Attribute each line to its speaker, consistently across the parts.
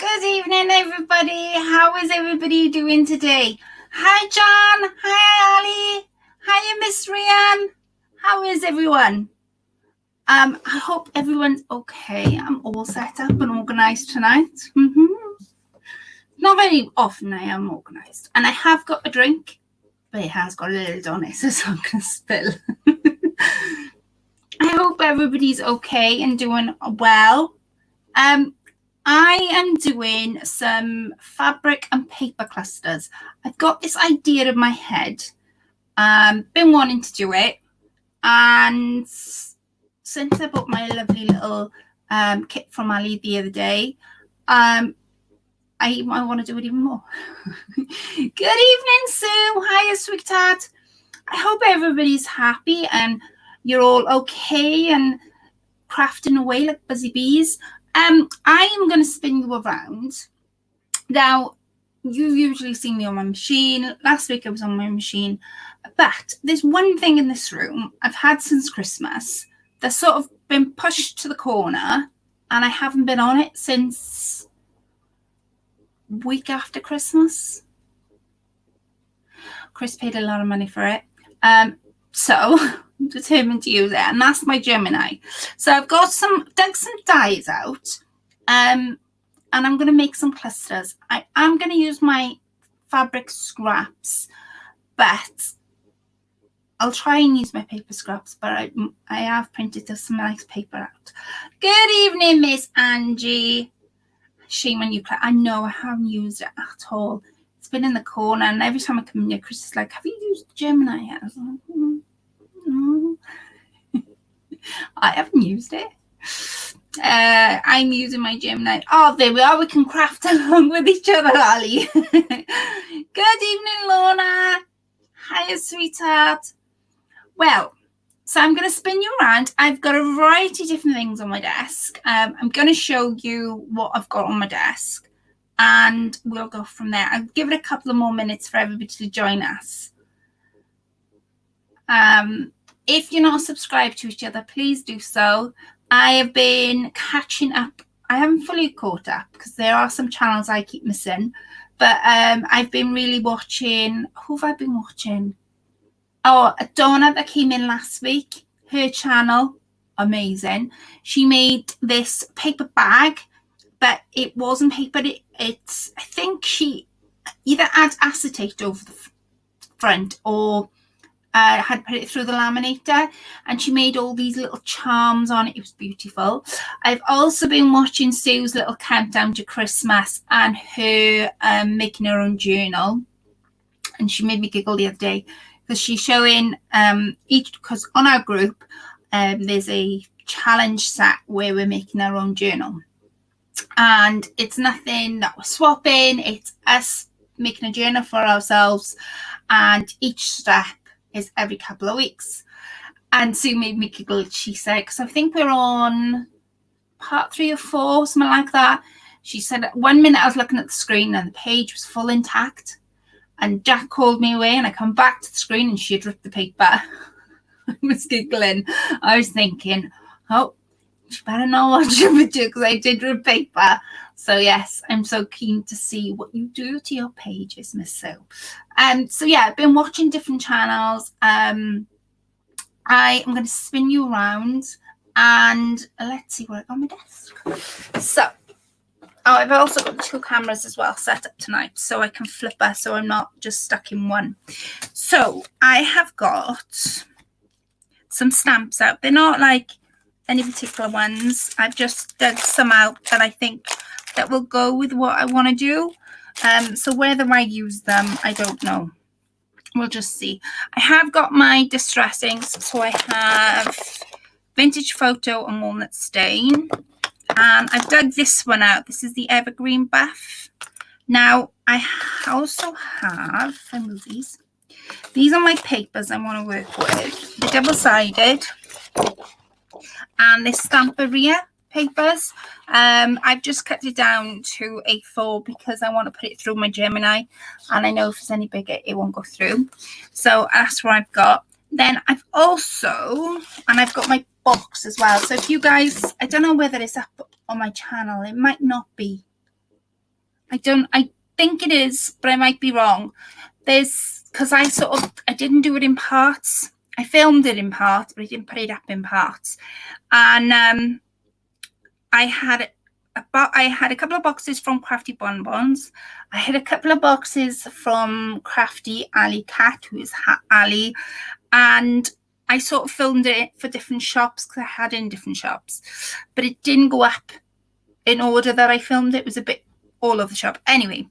Speaker 1: Good evening, everybody. How is everybody doing today? Hi, John. Hi, Ali. Hi, Miss Rianne. How is everyone? I hope everyone's okay. I'm all set up and organised tonight. Not very often I am organised. And I have got a drink, but it has got a lid on it, so it's not going to spill. I hope everybody's okay and doing well. I am doing some fabric and paper clusters. I've got this idea in my head. Been wanting to do it. And since I bought my lovely little kit from Ali the other day, I want to do it even more. Good evening, Sue. Hiya, sweetheart. I hope everybody's happy and you're all okay and crafting away like busy bees. I am going to spin you around. Now, you usually see me on my machine. Last week I was on my machine. But there's one thing in this room I've had since Christmas that's sort of been pushed to the corner, and I haven't been on it since week after Christmas. Chris paid a lot of money for it. So I'm determined to use it, and that's my Gemini. So I've got dug some dyes out, and I'm going to make some clusters. I am going to use my fabric scraps, but I'll try and use my paper scraps, but I have printed some nice paper out. Good evening, Miss Angie. Shame on you, Claire. I know I haven't used it at all. It's been in the corner, and every time I come in here, Chris is like, have you used Gemini yet? I was like, no. I haven't used it. I'm using my Gemini. Oh, there we are. We can craft along with each other, Ali. Good evening, Lorna. Hiya, sweetheart. Well, so I'm going to spin you around. I've got a variety of different things on my desk. I'm going to show you what I've got on my desk, and we'll go from there. I'll give it a couple of more minutes for everybody to join us. If you're not subscribed to each other, please do so. I have been catching up. I haven't fully caught up because there are some channels I keep missing. But I've been really watching. Who have I been watching? Oh, Donna that came in last week. Her channel, amazing. She made this paper bag, but it wasn't paper. It's I think she either had acetate over the front or had put it through the laminator, and she made all these little charms on it. It was beautiful. I've also been watching Sue's little countdown to Christmas and her making her own journal, and she made me giggle the other day because she's showing because on our group there's a challenge set where we're making our own journal, and it's nothing that we're swapping. It's us making a journal for ourselves, and each step is every couple of weeks. And Sue made me giggle, she said, because I think we're on part 3 or 4, something like that. She said 1 minute I was looking at the screen and the page was full intact, and Jack called me away and I come back to the screen and she had ripped the paper. I was giggling. I was thinking, oh, you better not watch the video because I did rip paper. So yes, I'm so keen to see what you do to your pages, Miss Sue. So yeah, I've been watching different channels. I am going to spin you around, and let's see what I got on my desk. So, I've also got 2 cameras as well set up tonight, so I can flip her, so I'm not just stuck in one. So I have got some stamps out. They're not like any particular ones. I've just dug some out that I think that will go with what I want to do. So whether I use them, I don't know. We'll just see. I have got my distressings. So I have Vintage Photo and Walnut Stain. And I've dug this one out. This is the Evergreen Buff. Now, I also have, if I move these. These are my papers I want to work with. The double-sided and this Stamperia papers. I've just cut it down to A4 because I want to put it through my Gemini, and I know if it's any bigger it won't go through. So that's what I've got. Then I've also, and I've got my box as well. So if you guys, I don't know whether it's up on my channel, it might not be. I think it is, but I might be wrong. There's, because I didn't do it in parts. I filmed it in parts, but I didn't put it up in parts. And I had a couple of boxes from Crafty Bonbons. I had a couple of boxes from Crafty Ali Cat, who is Ali, and I sort of filmed it for different shops because I had it in different shops, but it didn't go up in order that I filmed it. It was a bit all over the shop. Anyway,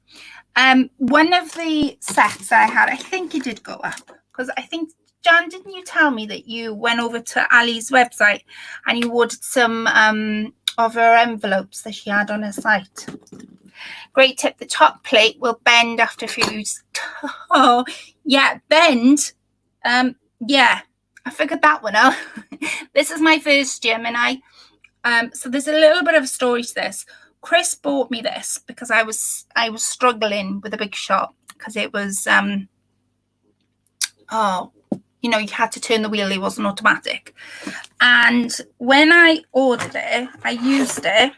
Speaker 1: one of the sets I had, I think it did go up, because I think, Jan, didn't you tell me that you went over to Ali's website and you ordered some of her envelopes that she had on her site? Great tip. The top plate will bend after a few use. Oh, yeah, bend. Yeah, I figured that one out. This is my first gym, and so there's a little bit of a story to this. Chris bought me this because I was struggling with a big shot, because it was you know, you had to turn the wheel, it wasn't automatic. And when I ordered it, I used it.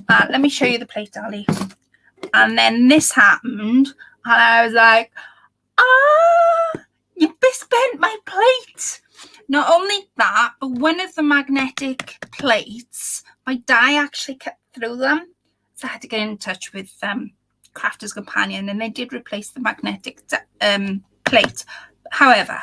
Speaker 1: Let me show you the plate, Ali. And then this happened, and I was like, you bent my plate. Not only that, but one of the magnetic plates, my die actually cut through them. So I had to get in touch with Crafter's Companion, and they did replace the magnetic plate. However,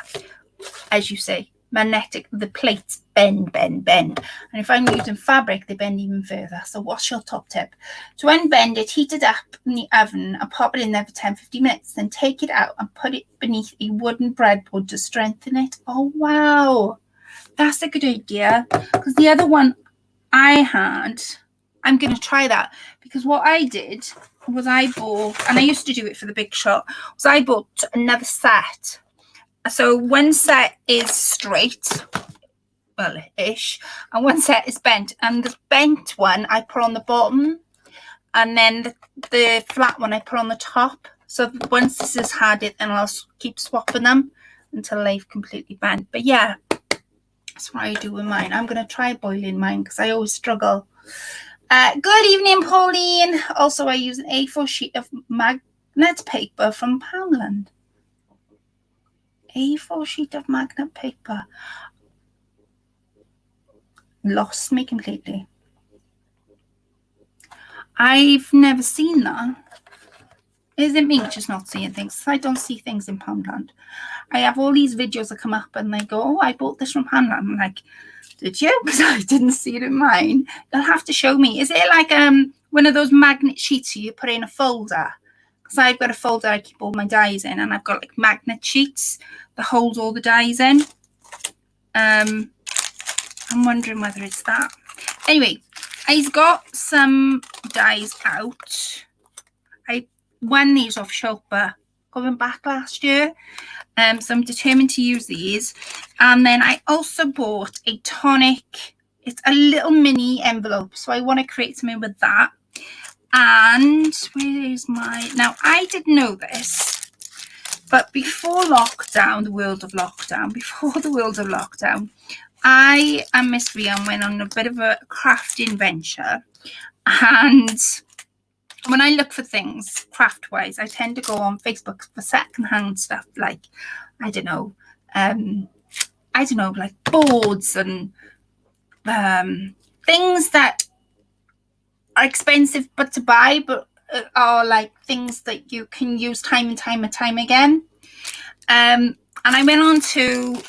Speaker 1: as you say, magnetic, the plates bend. And if I'm using fabric, they bend even further. So what's your top tip? To unbend it, heat it up in the oven and pop it in there for 10-15 minutes. Then take it out and put it beneath a wooden breadboard to strengthen it. Oh, wow. That's a good idea. Because the other one I had, I'm going to try that. Because what I did was I bought, and I used to do it for the big shot, was I bought another set. So one set is straight, well-ish, and one set is bent. And the bent one I put on the bottom, and then the flat one I put on the top. So once this has had it, then I'll keep swapping them until they've completely bent. But yeah, that's what I do with mine. I'm going to try boiling mine because I always struggle. Good evening, Pauline. Also, I use an A4 sheet of magnet paper from Poundland. A4 sheet of magnet paper. Lost me completely. I've never seen that. Is it me just not seeing things? I don't see things in Poundland. I have all these videos that come up and they go, oh, I bought this from Poundland. I'm like, did you? Because I didn't see it in mine. You'll have to show me. Is it like one of those magnet sheets you put in a folder? Because I've got a folder I keep all my dies in, and I've got like magnet sheets that holds all the dies in. I'm wondering whether it's that. Anyway, I've got some dies out. I won these off Shopper going back last year. So I'm determined to use these. And then I also bought a tonic. It's a little mini envelope. So I want to create something with that. And where is my... Now, I didn't know this. But before lockdown, before the world of lockdown, I and Miss Rian went on a bit of a crafting venture. And when I look for things craft-wise, I tend to go on Facebook for second-hand stuff like, I don't know, like boards and things that are expensive but to buy, but are like things that you can use time and time again. And I went on to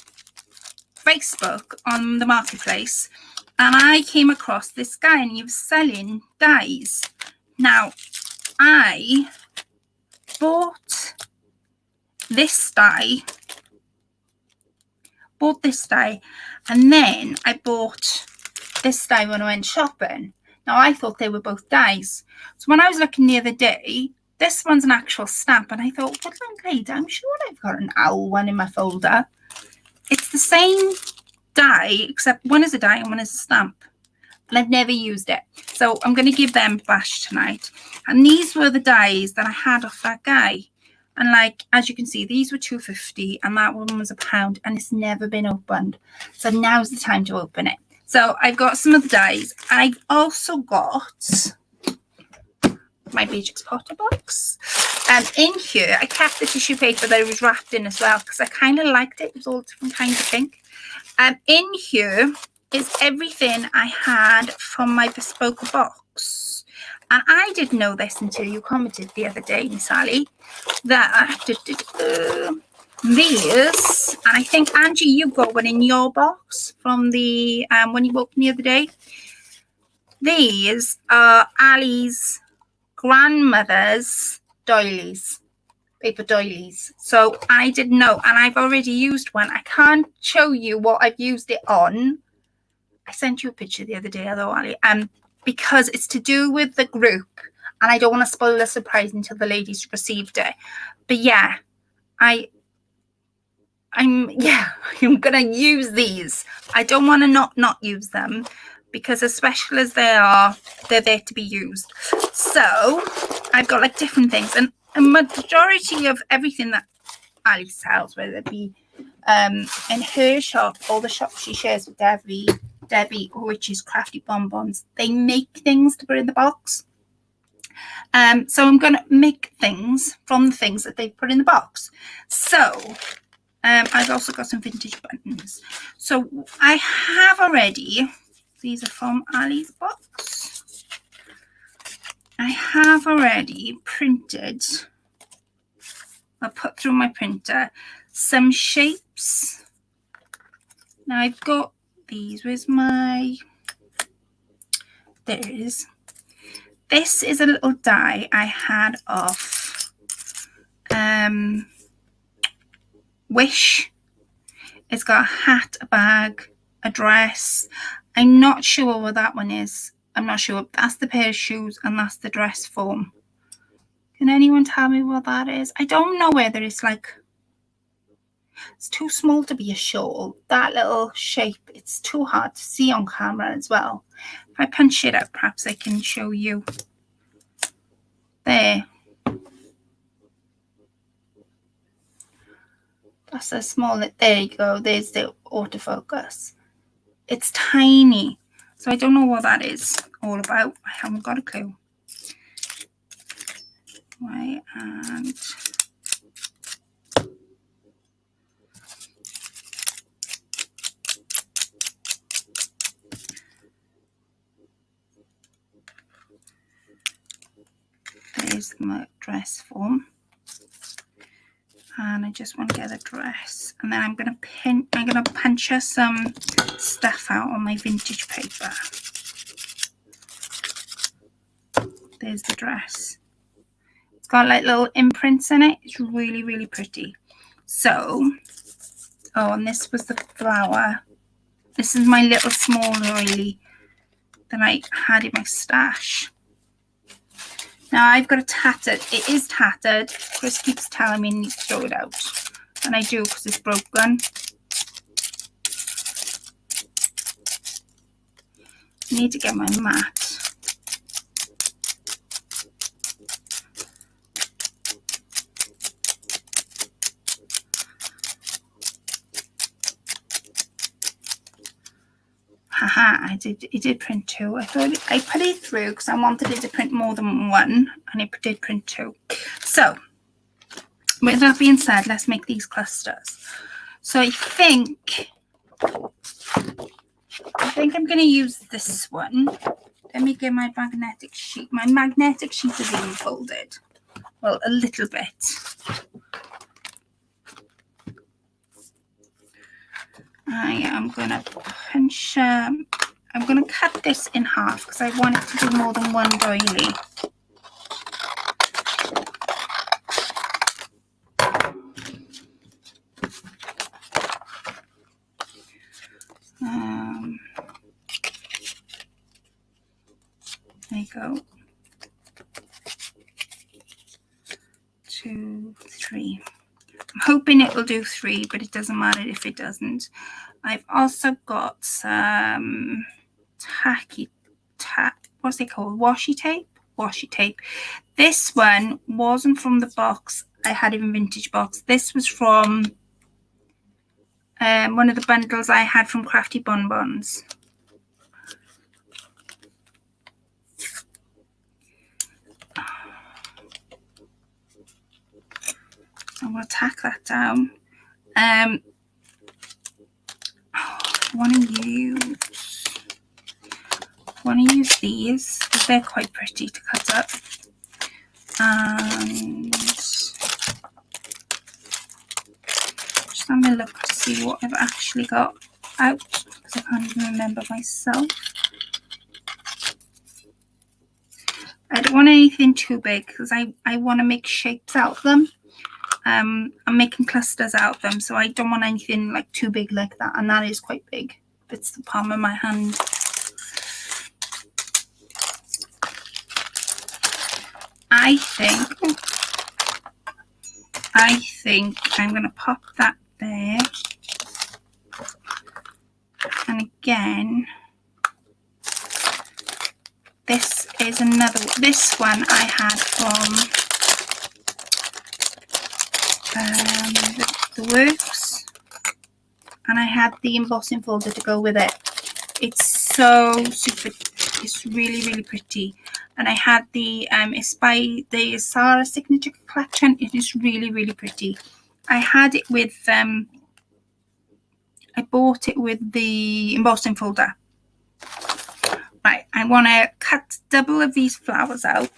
Speaker 1: Facebook on the marketplace, and I came across this guy, and he was selling dies. Now, I bought this die, and then I bought this die when I went shopping. Now, I thought they were both dies. So when I was looking the other day, this one's an actual stamp, and I thought, Woodland Glade, I'm sure I've got an owl one in my folder. It's the same die, except one is a die and one is a stamp. And I've never used it. So I'm going to give them a bash tonight. And these were the dies that I had off that guy. And like, as you can see, these were £2.50 and that one was £1, and it's never been opened. So now's the time to open it. So I've got some of the dies. I've also got my Beatrix Potter box. In here, I kept the tissue paper that it was wrapped in as well because I kind of liked it. It was all different kinds of pink. In here is everything I had from my bespoke box. And I didn't know this until you commented the other day, Miss Ali, that these, and I think, Angie, you got one in your box from the, when you opened the other day. These are Ali's grandmother's doilies, paper doilies. So I didn't know, and I've already used one. I can't show you what I've used it on. I sent you a picture the other day, although, Ali, because it's to do with the group, and I don't want to spoil the surprise until the ladies received it. But yeah, I'm gonna use these. I don't want to not use them because as special as they are, they're there to be used. So I've got like different things, and a majority of everything that Ali sells, whether it be in her shop or the shop she shares with Debbie, which is Crafty Bonbons, they make things to put in the box. So I'm going to make things from the things that they put in the box. So I've also got some vintage buttons. So I have already, these are from Ali's box. I have already printed, I put through my printer, some shapes. Now I've got these. Where's my, there it is. This is a little die I had off Wish. It's got a hat, a bag, a dress. I'm not sure what that one is. I'm not sure. That's the pair of shoes and that's the dress form. Can anyone tell me what that is? I don't know whether it's like, it's too small to be a shawl. That little shape, it's too hard to see on camera as well. If I punch it up, perhaps I can show you. There. That's a small, there you go. There's the autofocus. It's tiny. So I don't know what that is all about. I haven't got a clue. Right, and there's my dress form. And I just want to get a dress, and then I'm gonna puncture some stuff out on my vintage paper. There's the dress. It's got like little imprints in it. It's really, really pretty. So, oh, and this was the flower. This is my little small doily that I had in my stash. Now I've got a tattered, it is tattered. Chris keeps telling me I need to throw it out. And I do because it's broken. I need to get my mat. Haha, it did print two. I thought I put it through because I wanted it to print more than one, and it did print two. So with that being said, let's make these clusters. So I think I'm going to use this one. Let me get my magnetic sheet. My magnetic sheet is even folded. Well, a little bit. I am going to punch, I'm going to cut this in half because I want it to do more than one doily. There you go. 2, 3. I'm hoping it will do 3, but it doesn't matter if it doesn't. I've also got some what's it called? Washi tape. This one wasn't from the box I had in vintage box. This was from one of the bundles I had from Crafty Bonbons. I'm going to tack that down. I want to use these because they're quite pretty to cut up. And just having a look to see what I've actually got out because I can't even remember myself. I don't want anything too big because I want to make shapes out of them. I'm making clusters out of them, so I don't want anything like too big like that, and that is quite big. It's the palm of my hand. I think I'm going to pop that there. And again, this is another, this one I had from the Works, and I had the embossing folder to go with it. It's so super, it's really, really pretty. And I had the, it's by the Sarah Signature Collection. It is really, really pretty. I had it with, I bought it with the embossing folder. Right, I want to cut double of these flowers out.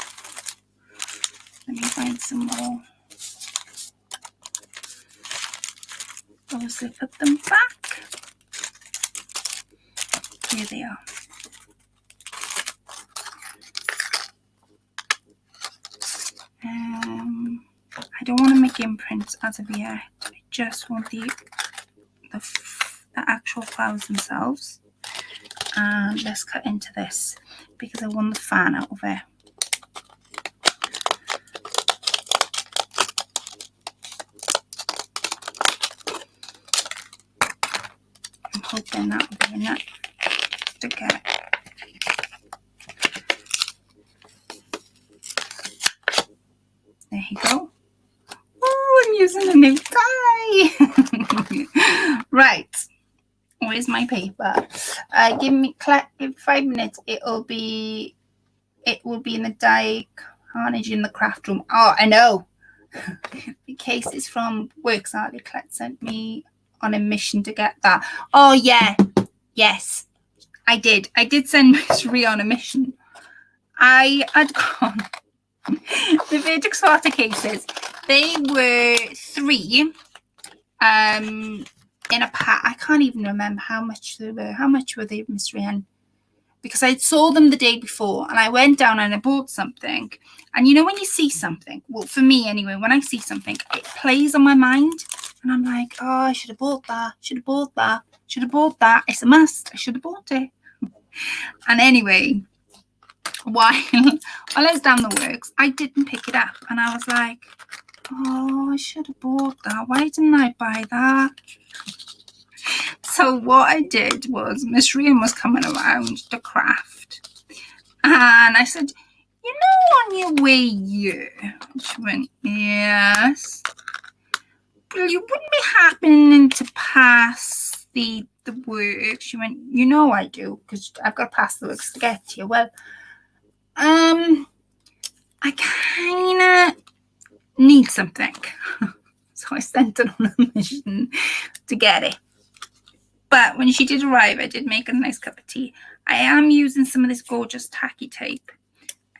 Speaker 1: Let me find some more. Obviously put them back. Here they are. I don't want to make imprints as of yet. I just want the actual flowers themselves. And let's cut into this because I want the fan out of it. I'm hoping that will be enough to get. There you go. Oh, I'm using a new die. Right. Where's my paper? Give 5 minutes. It will be in the die carnage in the craft room. Oh, I know. The case is from Works Ali Cat sent me on a mission to get that. Oh yeah, yes, I did. I did send Miss Rhea on a mission. I had gone. The Vertex Water cases. They were 3. In a pack. I can't even remember how much they were. How much were they, Miss Rhian? Because I saw them the day before and I went down and I bought something. And you know when you see something, well, for me anyway, when I see something, it plays on my mind. And I'm like, oh, I should have bought that. Should have bought that. Should have bought that. It's a must. I should have bought it. And anyway, while I was down the Works, I didn't pick it up. And I was like, oh, I should have bought that. Why didn't I buy that? So what I did was Miss Rhian was coming around to craft. And I said, you know, on your way here. She went, yes. Well, you wouldn't be happening to pass the Works. She went, you know I do, because I've got to pass the Works to get to you. Well, I kind of need something. So I sent her on a mission to get it. But when she did arrive, I did make a nice cup of tea. I am using some of this gorgeous tacky tape.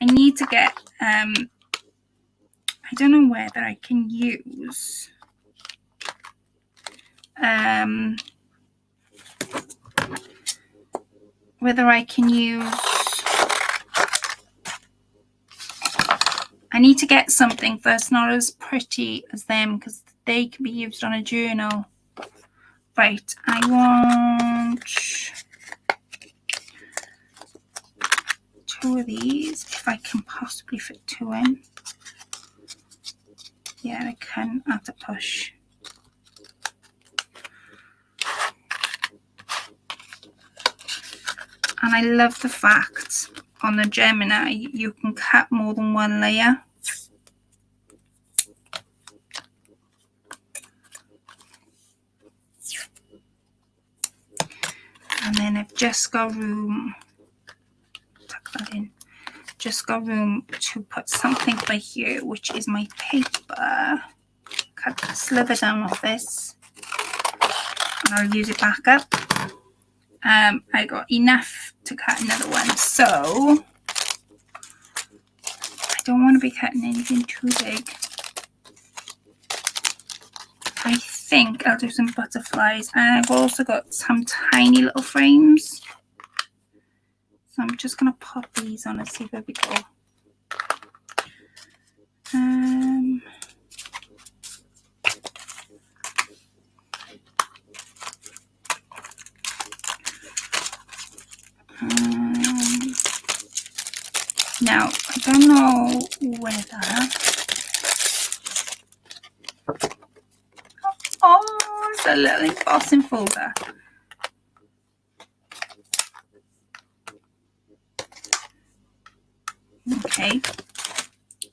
Speaker 1: I need to get, I don't know whether I can use, I need to get something that's not as pretty as them because they can be used on a journal. Right, I want 2 of these, if I can possibly fit 2 in. Yeah, I can at the push. And I love the fact on the Gemini you can cut more than 1 layer. And then I've just got room, tuck that in, just got room to put something by here, which is my paper. cut a sliver down off this, and I'll use it back up. I got enough to cut another one, so I don't want to be cutting anything too big. I think I'll do some butterflies, and I've also got some tiny little frames. So I'm just going to pop these on and see where we go. Now, I don't know whether... Oh, it's a little embossing folder. Okay,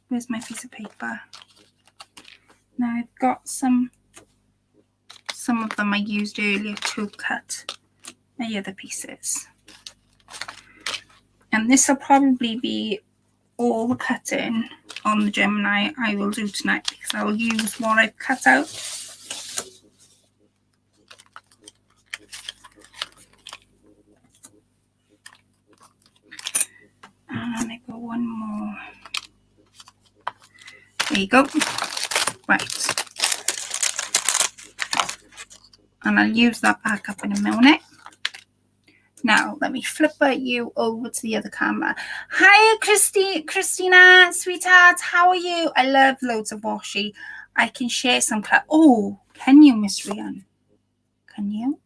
Speaker 1: where's my piece of paper? Now I've got some of them I used earlier to cut the other pieces. And this will probably be all the cutting on the Gemini I will do tonight, because I will use what I've cut out. And I got one more. There you go. Right. And I'll use that back up in a minute. Now, let me flip you over to the other camera. Hi, Christina, sweetheart. How are you? I love loads of washi. I can share some. Oh, can you, Miss Rian? Can you?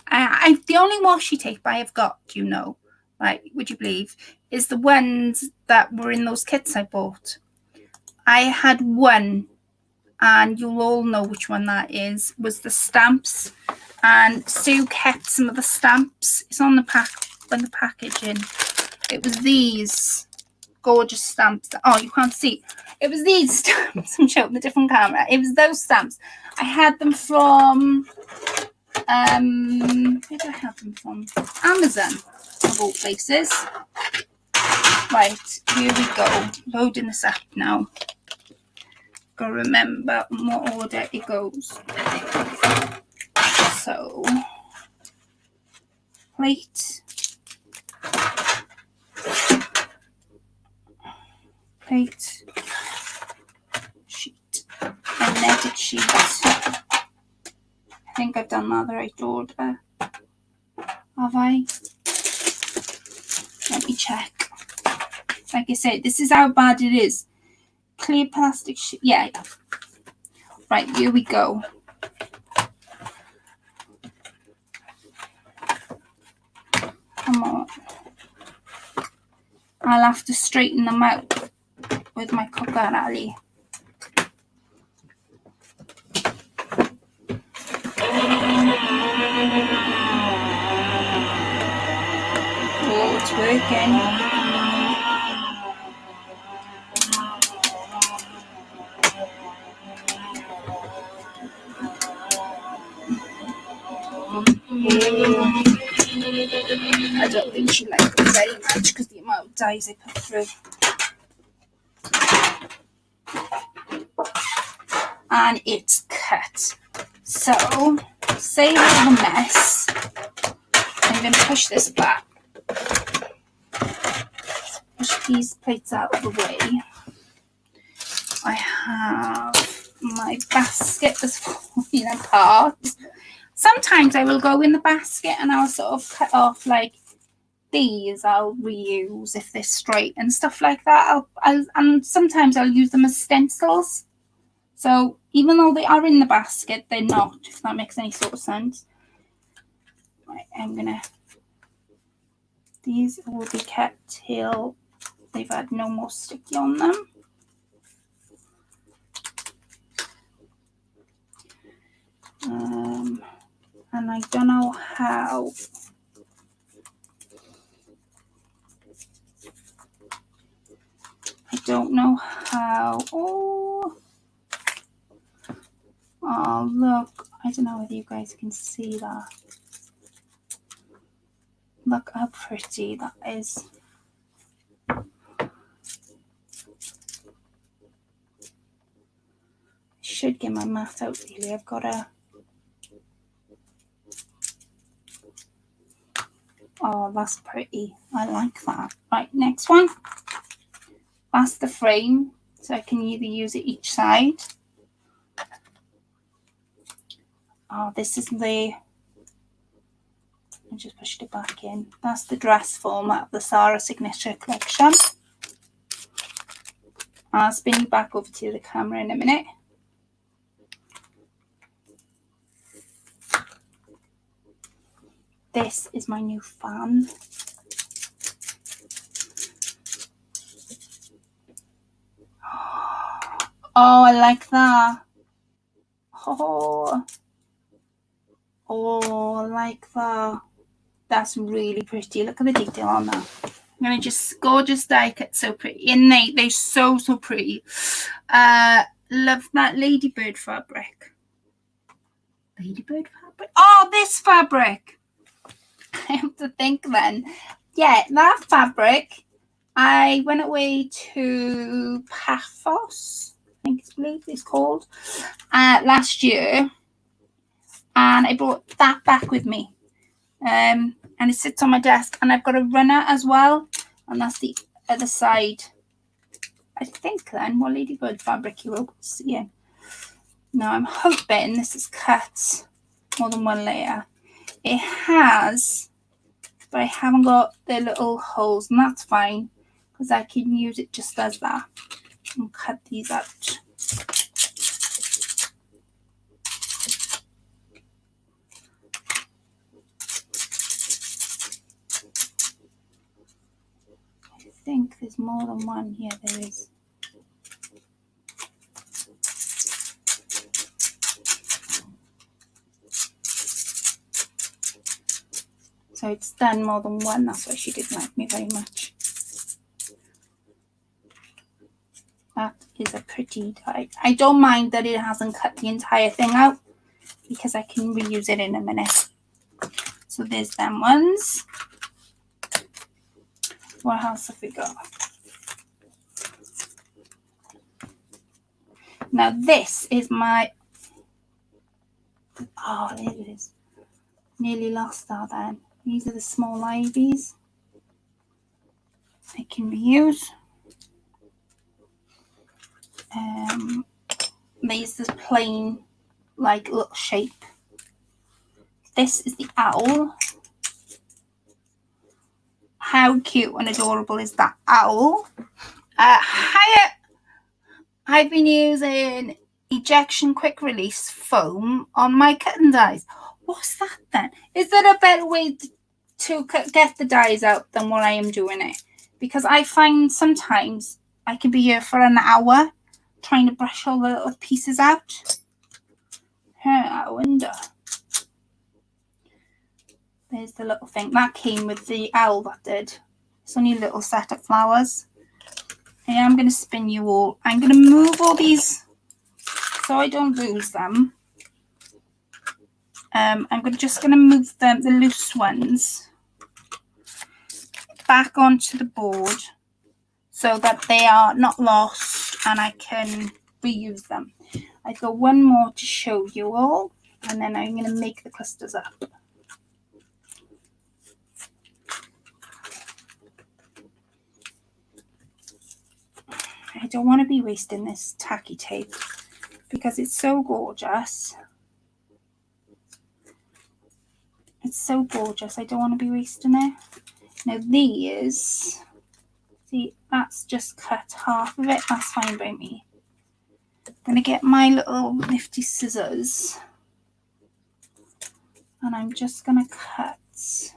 Speaker 1: The only washi tape I have got, you know, right, would you believe, is the ones that were in those kits I bought. I had one, and you'll all know which one that is, was the stamps. And Sue kept some of the stamps. It's on the packaging. It was these gorgeous stamps. Oh, you can't see. It was these stamps. I'm showing the different camera. It was those stamps. I had them from where did I have them from? Amazon, of all places. Right, here we go. Loading this up now. Gotta remember in what order it goes. So, plate, sheet, and netted sheet. I think I've done that the right order. Have I? Let me check. Like I said, this is how bad it is. Clear plastic sheet. Yeah. Right, here we go. Come on. I'll have to straighten them out with my cooker, Ali. Oh, it's working. I don't think she liked it very much because the amount of dyes I put through. And it's cut. So, save all the mess. I'm going to push this back. Push these plates out of the way. I have my basket that's falling apart. Sometimes I will go in the basket and I'll sort of cut off like these. I'll reuse if they're straight and stuff like that. And sometimes I'll use them as stencils. So even though they are in the basket, they're not, if that makes any sort of sense. Right, these will be kept till they've had no more sticky on them. And I don't know how. Oh, look. I don't know whether you guys can see that. Look how pretty that is. should get my mat out really. I've got to... Oh, that's pretty. I like that. Right, next one. That's the frame. So I can either use it each side. Oh, this is the... I just pushed it back in. That's the dress format of the Sarah Signature collection. I'll spin you back over to the camera in a minute. This is my new fan. Oh, I like that. Oh, I like that. That's really pretty. Look at the detail on that. I'm going to just gorgeous die cut, so pretty. And they're so pretty. Love that ladybird fabric. Ladybird fabric? Oh, this fabric. I have to think then. Yeah, that fabric. I went away to Paphos, I believe it's called, last year. And I brought that back with me. And it sits on my desk. And I've got a runner as well. And that's the other side. I think then, what ladybird fabric you will see in. Now I'm hoping this is cut more than one layer. It has, but I haven't got the little holes, and that's fine because I can use it just as that and cut these out. I think there's more than one here. There is. So it's done more than one. That's why she didn't like me very much. That is a pretty die. I don't mind that it hasn't cut the entire thing out because I can reuse it in a minute. So there's them ones. What else have we got? Now this is my... Oh, there it is. Nearly lost that then. These are the small ivies. I can reuse. These is plain, like, little shape. This is the owl. How cute and adorable is that owl? I've been using ejection quick release foam on my cutting dies. What's that then? Is there a better way to get the dies out than what I am doing it? Because I find sometimes I can be here for an hour trying to brush all the little pieces out. I wonder. There's the little thing. That came with the owl, that did. It's only a little set of flowers. I am going to spin you all. I'm going to move all these so I don't lose them. I'm just going to move them, the loose ones, back onto the board so that they are not lost and I can reuse them. I've got one more to show you all, and then I'm going to make the clusters up. I don't want to be wasting this tacky tape because it's so gorgeous. It's so gorgeous. I don't want to be wasting it. Now these, see, that's just cut half of it. That's fine by me. I'm going to get my little nifty scissors and I'm just going to cut. So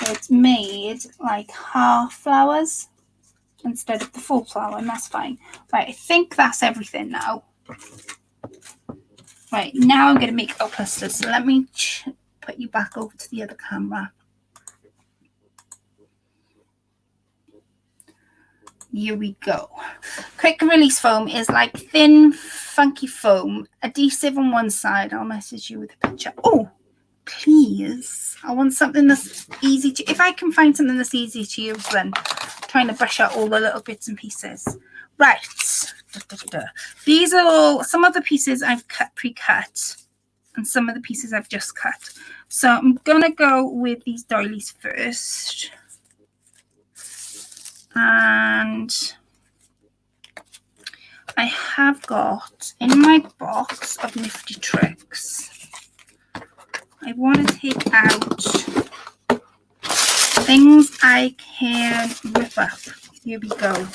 Speaker 1: it's made like half flowers instead of the full flower, and that's fine. Right, I think that's everything now. Right, now I'm going to make our clusters. So let me put you back over to the other camera. Here we go. Quick release foam is like thin, funky foam. Adhesive on one side. I'll message you with a picture. Oh, please. I want something that's easy to... If I can find something that's easy to use, then trying to brush out all the little bits and pieces. Right. These are all, some of the pieces I've pre-cut and some of the pieces I've just cut. So I'm going to go with these doilies first. And I have got in my box of nifty tricks, I want to take out things I can rip up. Here we go.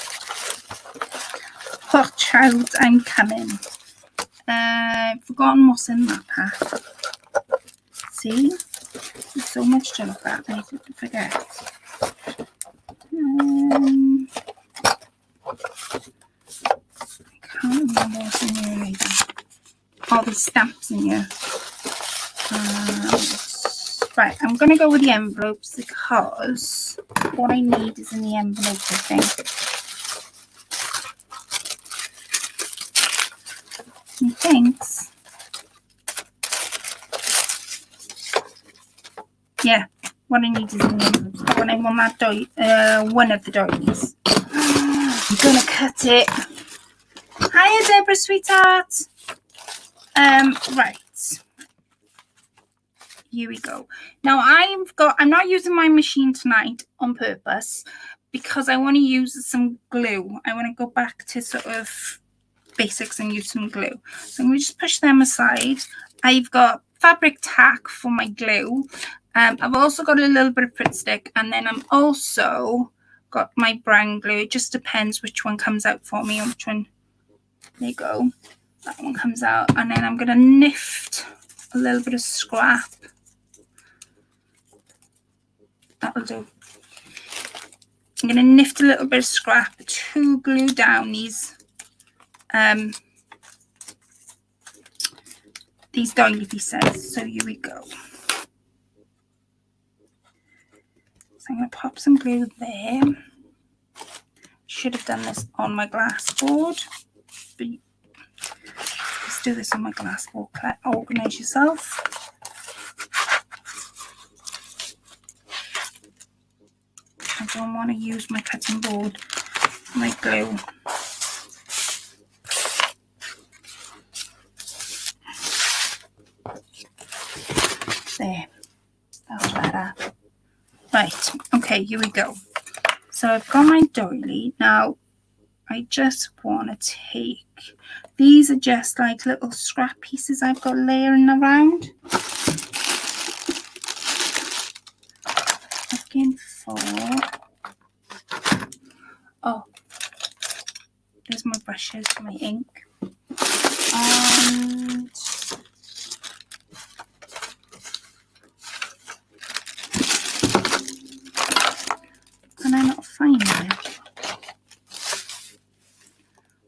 Speaker 1: Oh child, I'm coming. I've forgotten what's in that pack. See? There's so much to look at, I forget. I can't remember what's in here either. All these stamps in here. Right, I'm going to go with the envelopes because what I need is in the envelope, I think. Thanks. Yeah, what I need is in the envelope. When I want that one of the doilies. I'm going to cut it. Hiya, Deborah, sweetheart. Right. Here we go. Now I'm not using my machine tonight on purpose because I want to use some glue. I want to go back to sort of basics and use some glue. So I'm going to just push them aside. I've got fabric tack for my glue. I've also got a little bit of Pritt stick, and then I'm also got my brown glue. It just depends which one comes out for me and which one. There you go. That one comes out, and then I'm going to nift a little bit of scrap. That'll do. I'm going to nift a little bit of scrap to glue down these doily pieces. So here we go. So I'm going to pop some glue there. Should have done this on my glass board, but let's do this on my glass board. Organize yourself. I don't want to use my cutting board, my glue. There, that's better. Right, okay, here we go. So I've got my doily. Now, I just want to take, these are just like little scrap pieces I've got layering around. Looking for, oh, there's my brushes, my ink. And can I not find it?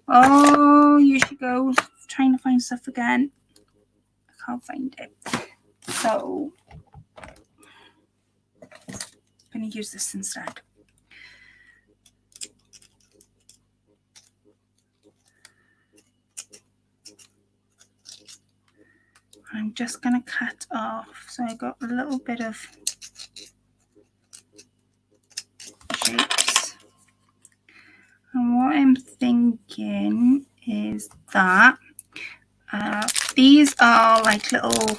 Speaker 1: Oh, here she goes, trying to find stuff again. I can't find it. So I'm going to use this instead. I'm just going to cut off. So I got a little bit of shapes. And what I'm thinking is that these are like little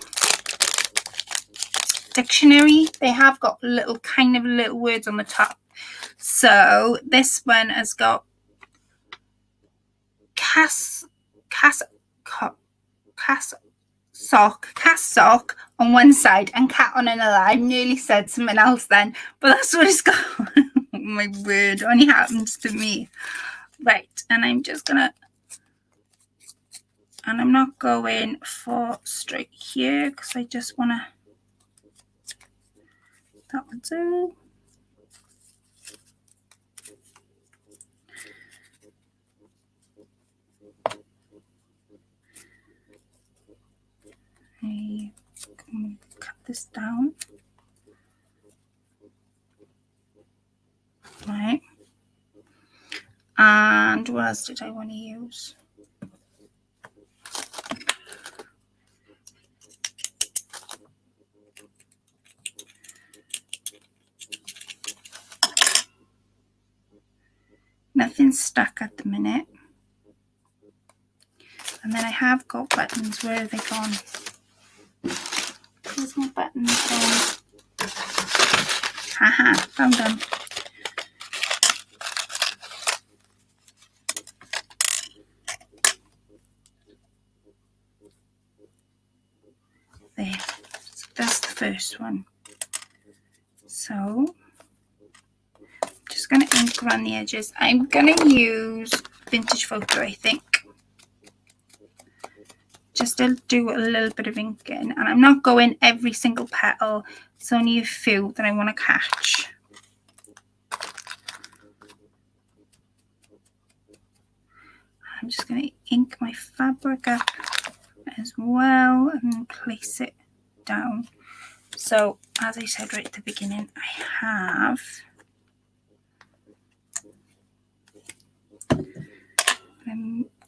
Speaker 1: dictionary. They have got little words on the top. So this one has got cast sock on one side and cat on another. I nearly said something else then, but that's what it's got. My word, only happens to me. Right, and I'm just gonna, and I'm not going for straight here because I just want to, that will do. I'm going to cut this down. Right. And what else did I want to use? Nothing's stuck at the minute. And then I have got buttons. Where have they gone? Where's my buttons gone? Haha, found them. There. So that's the first one. So I'm just going to ink around the edges. I'm going to use Vintage Photo, I think. Just to do a little bit of inking, and I'm not going every single petal. It's only a few that I want to catch. I'm just going to ink my fabric up as well and place it down. So as I said right at the beginning, I have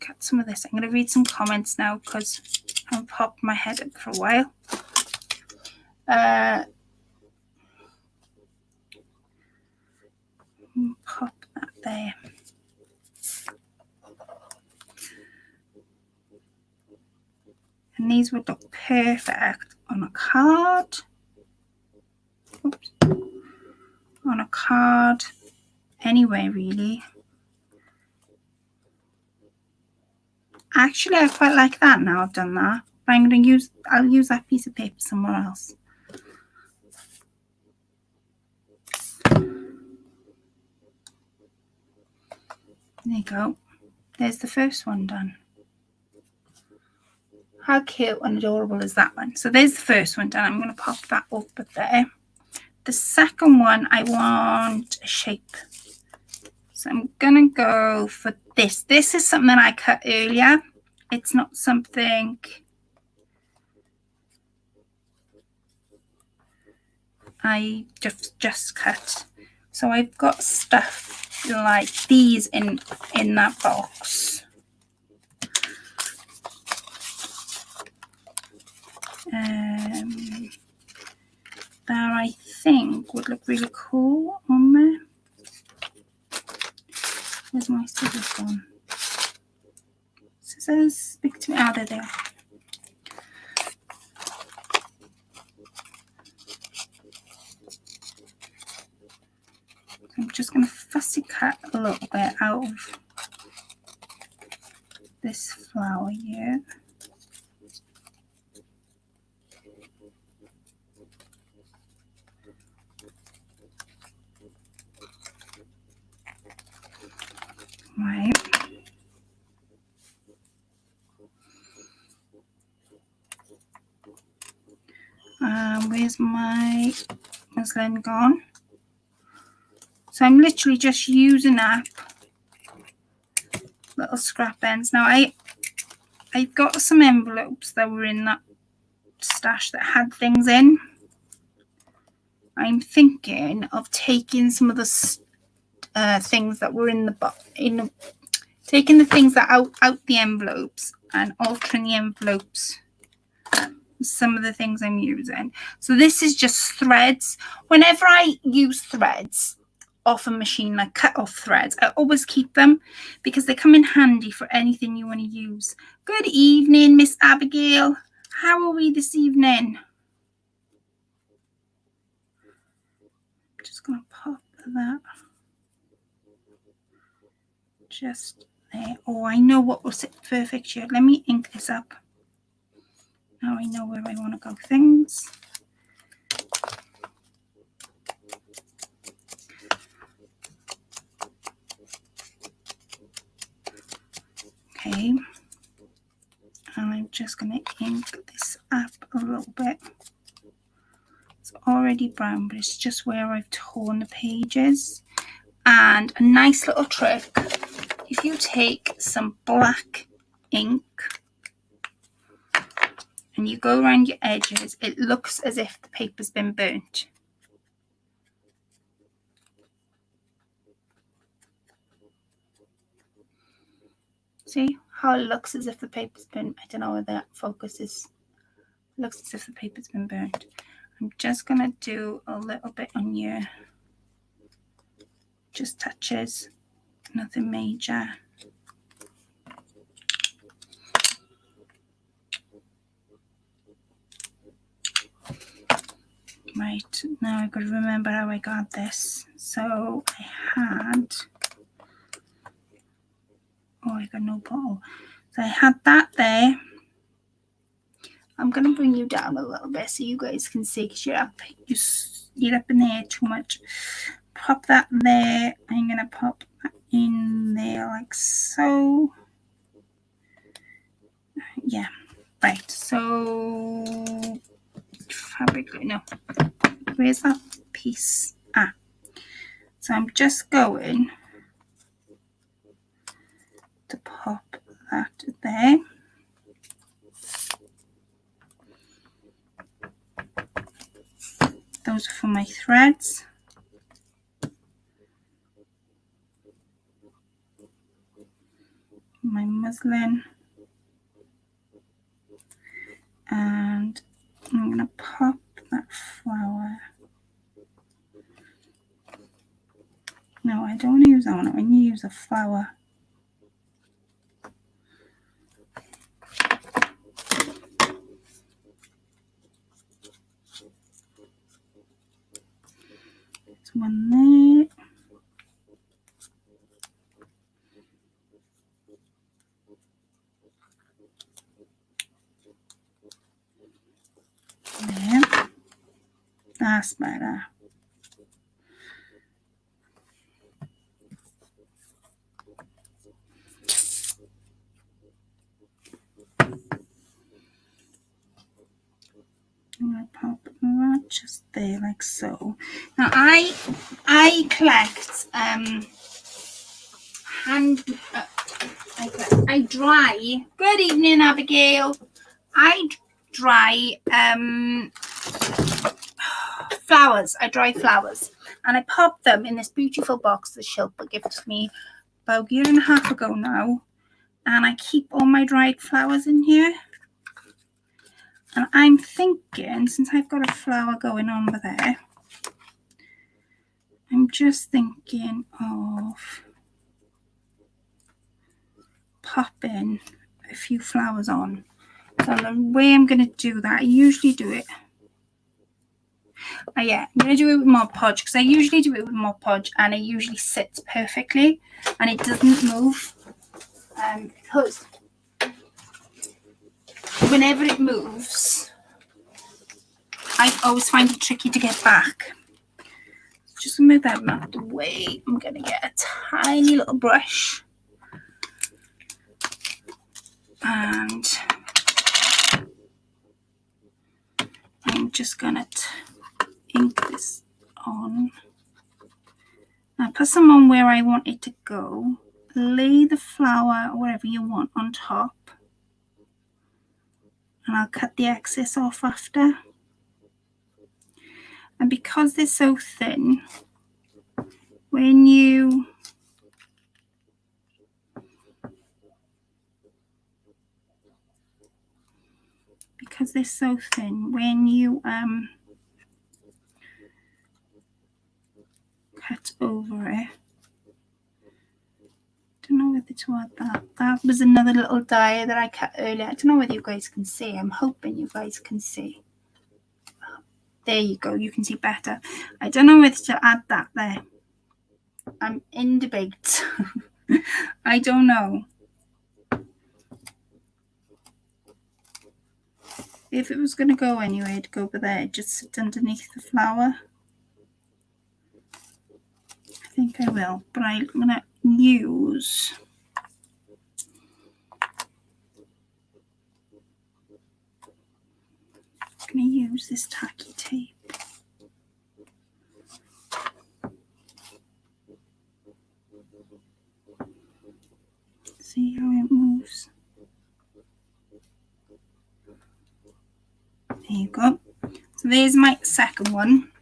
Speaker 1: cut some of this. I'm going to read some comments now because I've popped my head up for a while. Pop that there. And these would look perfect on a card. Oops. On a card, anywhere really. Actually, I quite like that now I've done that. But I'll use that piece of paper somewhere else. There you go. There's the first one done. How cute and adorable is that one? So there's the first one done. I'm going to pop that up there. The second one, I want a shape. So I'm going to go for this. This is something that I cut earlier. It's not something I just cut. So I've got stuff like these in that box. That I think would look really cool on there. Where's my scissors gone? Scissors, speak to me. Oh, there they are. I'm just going to fussy cut a little bit out of this flower here. Right. Where's my muslin gone? So I'm literally just using up little scrap ends. Now I've got some envelopes that were in that stash that had things in. I'm thinking of taking some of the things that were in the box, taking the things that out the envelopes and altering the envelopes. Some of the things I'm using. So this is just threads. Whenever I use threads off a machine, like cut off threads, I always keep them because they come in handy for anything you want to use. Good evening, Miss Abigail. How are we this evening? I'm just going to pop that just there. Oh, I know what will sit perfect here. Let me ink this up. Now I know where I want to go things. Okay. And I'm just going to ink this up a little bit. It's already brown, but it's just where I've torn the pages. And a nice little trick, if you take some black ink and you go around your edges, it looks as if the paper's been burnt. See how it looks as if the paper's been, I don't know where that focus is. It looks as if the paper's been burnt. I'm just going to do a little bit on your, just touches, nothing major. Right, now I've got to remember how I got this. So I had, oh, I got no bottle. So I had that there. I'm going to bring you down a little bit so you guys can see, because you're up in there too much. Pop that there. I'm going to pop that in there like so. Yeah, right. So fabric glue, no. Where's that piece? Ah, so I'm just going to pop that there. Those are for my threads. My muslin. And I'm going to pop that flower. No, I don't want to use that one. I want to use a flower. There's one there. There. That's better. I'm going to pop that just there like so. Now I collect I dry. Good evening, Abigail. I dry flowers. I dry flowers, and I pop them in this beautiful box that Shilpa gifted me about a year and a half ago now. And I keep all my dried flowers in here. And I'm thinking, since I've got a flower going on over there, I'm just thinking of popping a few flowers on. So the way I'm going to do that, I usually do it. Yeah, I'm going to do it with Mod Podge, because I usually do it with Mod Podge and it usually sits perfectly and it doesn't move. Because whenever it moves, I always find it tricky to get back. Just move that out of the way. I'm going to get a tiny little brush. And I'm just going to ink this on. Now put some on where I want it to go. Lay the flower or whatever you want on top. And I'll cut the excess off after. And because they're so thin, when you cut over it, don't know whether to add that. That was another little die that I cut earlier. I don't know whether you guys can see. I'm hoping you guys can see. There you go. You can see better. I don't know whether to add that there. I'm in debate. I don't know. If it was going to go anywhere, it'd go over there. Just sit underneath the flower. I think I will. But I'm going to use... this tacky tape. See how it moves? There you go. So there's my second one.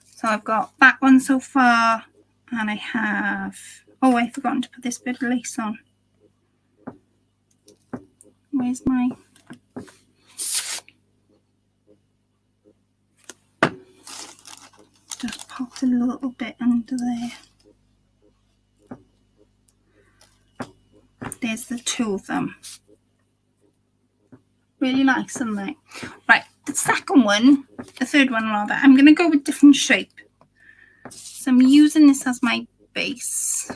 Speaker 1: So I've got that one so far, and I have... Oh, I've forgotten to put this bit of lace on. Where's my... Just popped a little bit under there. There's the two of them. Really nice, isn't they? Right, the second one, the third one rather, I'm going to go with different shape. So I'm using this as my base.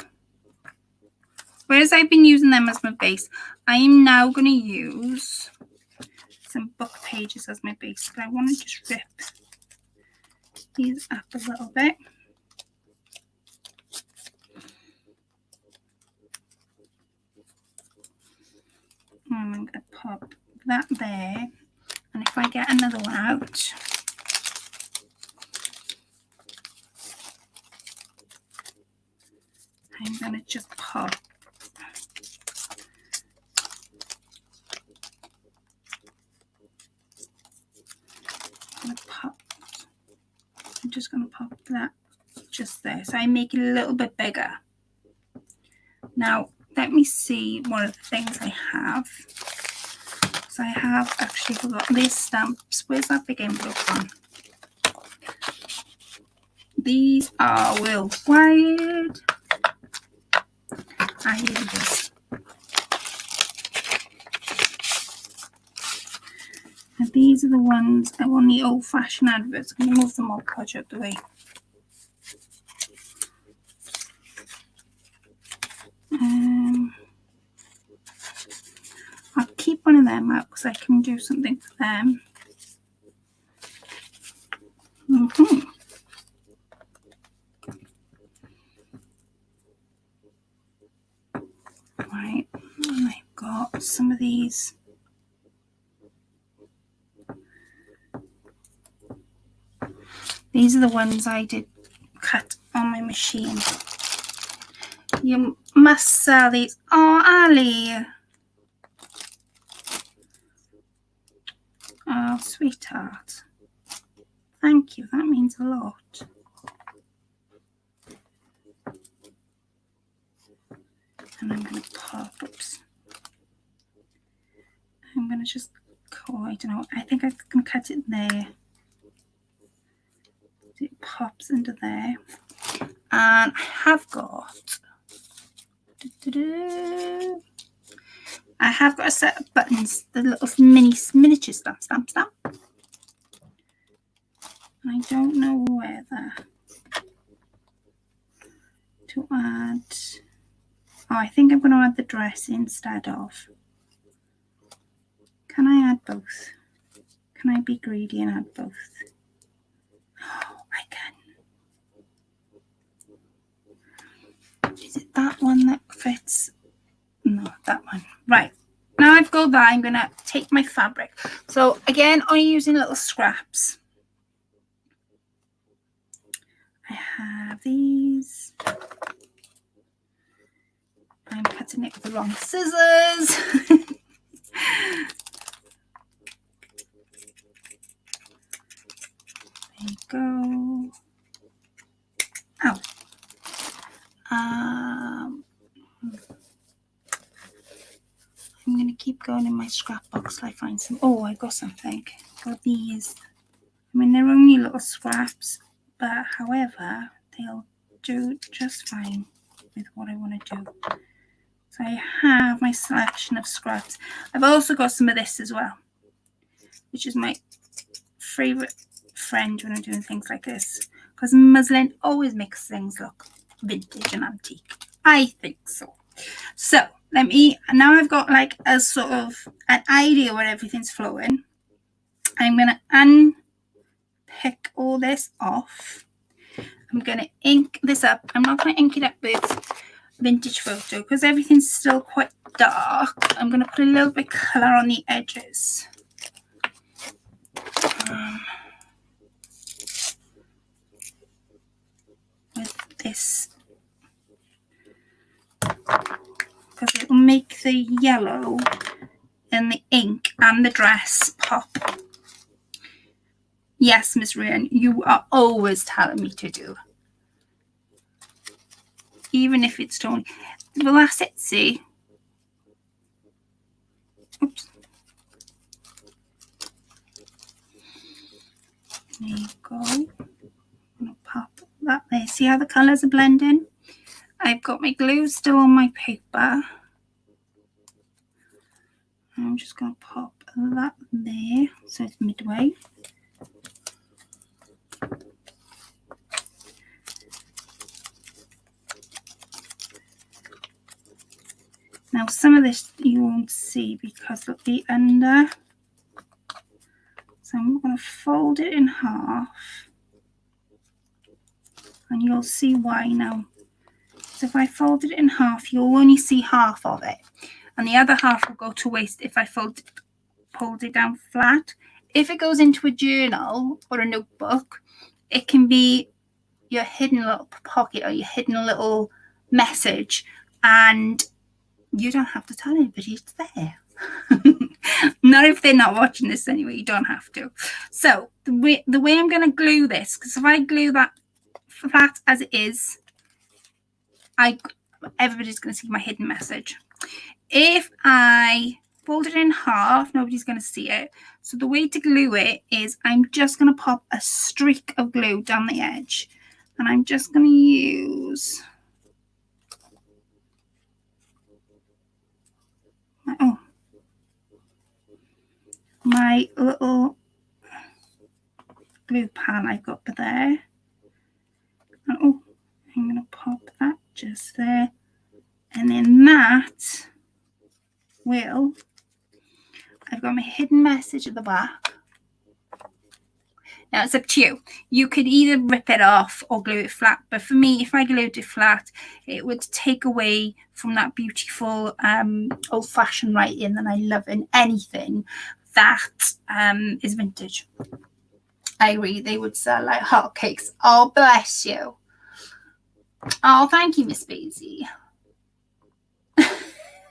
Speaker 1: Whereas I've been using them as my base, I am now going to use some book pages as my base. But I want to just rip these up a little bit. And I'm going to pop that there. And if I get another one out, I'm going to just pop I'm just going to pop that just there. So I make it a little bit bigger. Now, let me see what other things I have. So I have actually got these stamps. Where's that big envelope gone? These are worldwide. Here it is. And these are the ones I want the old-fashioned adverts. I'm going to move them all out of the way. I'll keep one of them out because I can do something for them. Right, and I've got some of these. These are the ones I did cut on my machine. You must sell these. Oh, Ali. Oh, sweetheart. Thank you. That means a lot. And I'm going to pop. Oops. I'm going to just go. I don't know. I think I can cut it there. It pops into there. And I have got. I have got a set of buttons, the little miniature stamp. And I don't know whether to add. Oh, I think I'm going to add the dress instead of. Can I add both? Can I be greedy and add both? Oh, I can. Is it that one that fits? No, that one. Right. Now I've got that, I'm going to take my fabric. So again, I'm using little scraps. I have these. I'm cutting it with the wrong scissors. There you go. Ow. I'm going to keep going in my scrap box till I find some. Oh, I got something. Got these. I mean, they're only little scraps, but however, they'll do just fine with what I want to do. So I have my selection of scraps. I've also got some of this as well, which is my favorite friend when I'm doing things like this, because muslin always makes things look vintage and antique. I think so. So let me, now I've got like a sort of an idea where everything's flowing. I'm going to unpick all this off. I'm going to ink this up. I'm not going to ink it up with vintage photo because everything's still quite dark. I'm going to put a little bit of colour on the edges. With this, because it will make the yellow and the ink and the dress pop. Yes, Miss Ryan, you are always telling me to do. Even if it's totally. Well, that's it, see? Oops. There you go. I'm going to pop that there. See how the colours are blending? I've got my glue still on my paper. I'm just going to pop that there, so it's midway. Now some of this you won't see because it'll be under. So I'm going to fold it in half. And you'll see why now. So if I fold it in half, you'll only see half of it. And the other half will go to waste if I fold it down flat. If it goes into a journal or a notebook, it can be your hidden little pocket or your hidden little message, and you don't have to tell anybody it's there. Not if they're not watching this anyway, you don't have to. So the way I'm going to glue this, because if I glue that flat as it is, everybody's going to see my hidden message. If I fold it in half, nobody's going to see it. So the way to glue it is I'm just going to pop a streak of glue down the edge, and I'm just going to use my little glue pan I've got there. And I'm going to pop that just there, and then that will, I've got my hidden message at the back. Now it's up to you. You could either rip it off or glue it flat, but for me, if I glued it flat, it would take away from that beautiful old-fashioned writing that I love in anything that is vintage. I agree, they would sell like hotcakes. Oh, bless you. Oh, thank you, Miss Basie.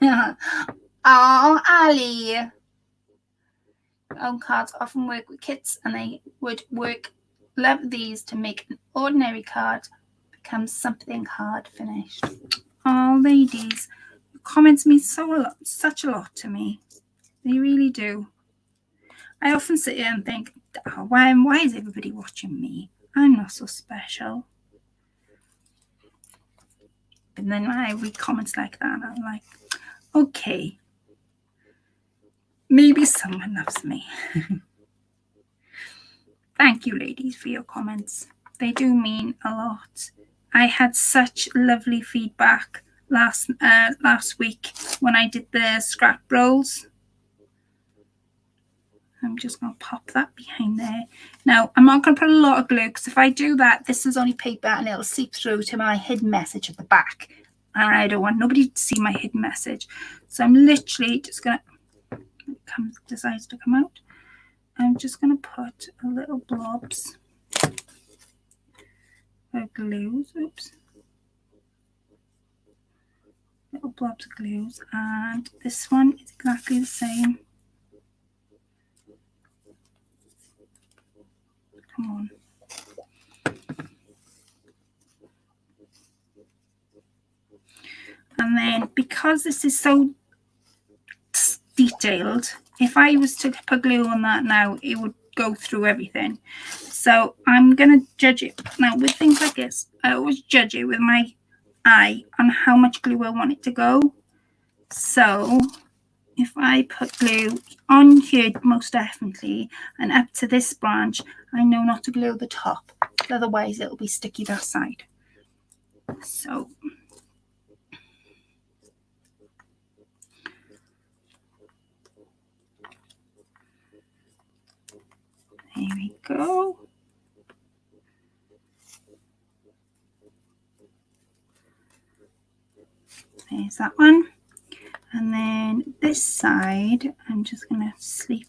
Speaker 1: Oh, Ali. Own cards often work with kits, and they would love these to make an ordinary card become something hard finished. Oh, ladies, your comments mean such a lot to me. They really do. I often sit here and think, oh, why is everybody watching me? I'm not so special. But then I read comments like that, and I'm like, okay, maybe someone loves me. Thank you, ladies, for your comments. They do mean a lot. I had such lovely feedback last week when I did the scrap rolls. I'm just going to pop that behind there. Now, I'm not going to put a lot of glue, because if I do that, this is only paper and it'll seep through to my hidden message at the back. And I don't want nobody to see my hidden message. So I'm literally just going to, decides to come out. I'm just going to put a little blobs of glues. Oops. Little blobs of glues. And this one is exactly the same. Come on. And then, because this is so detailed, if I was to put glue on that now, it would go through everything. So I'm going to judge it. Now, with things like this, I always judge it with my eye on how much glue I want it to go. So if I put glue on here, most definitely, and up to this branch, I know not to glue the top. Otherwise, it'll be sticky that side. So there we go. There's that one. And then this side, I'm just going to sleep.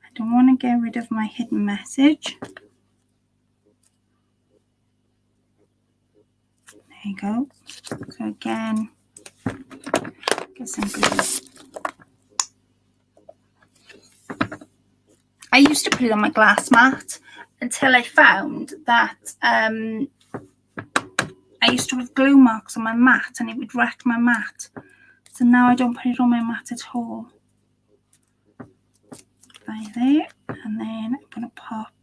Speaker 1: I don't want to get rid of my hidden message. There you go. So again, get some glue. I used to put it on my glass mat until I found that I used to have glue marks on my mat and it would wreck my mat. So now I don't put it on my mat at all. By there, and then I'm going to pop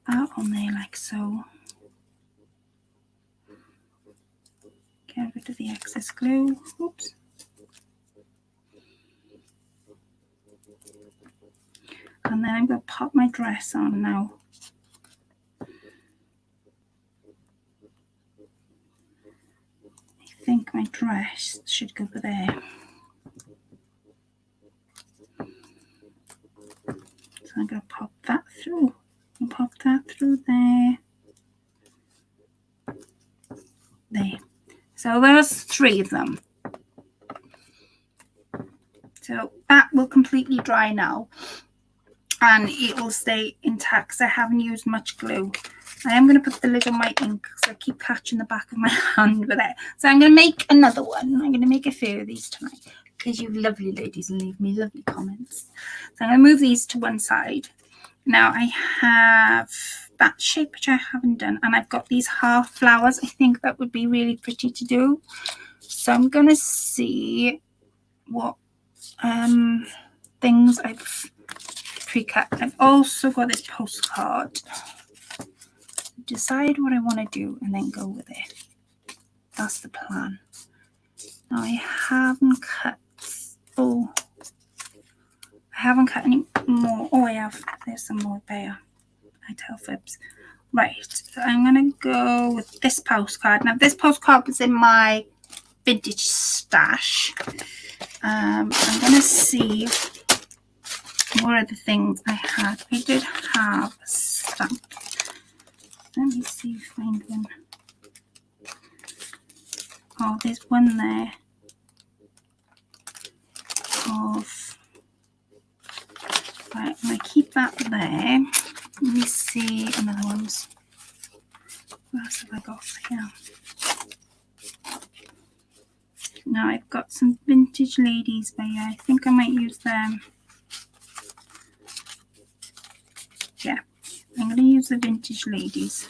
Speaker 1: that on there like so. Get rid of the excess glue. Oops. And then I'm going to pop my dress on now. I think my dress should go over there. So I'm going to pop that through. And pop that through there. There. So there's 3 of them. So that will completely dry now. And it will stay intact because I haven't used much glue. I am going to put the lid on my ink because I keep catching the back of my hand with it. So I'm going to make another one. I'm going to make a few of these tonight because you lovely ladies leave me lovely comments. So I'm going to move these to one side. Now I have that shape which I haven't done, and I've got these half flowers. I think that would be really pretty to do. So I'm going to see what things I've pre-cut. I've also got this postcard. Decide what I want to do and then go with it. That's the plan. Now I haven't cut. Oh, I haven't cut any more. Oh, I have. There's some more there. I tell fibs. Right. So I'm gonna go with this postcard. Now this postcard was in my vintage stash. I'm gonna see what are the things I had. I did have a stamp. Let me see if I find one. Oh, there's one there of, right, I'm going to keep that there. Let me see another ones. What else have I got here? Now I've got some vintage ladies by here. I think I might use them. Yeah, I'm going to use the vintage ladies.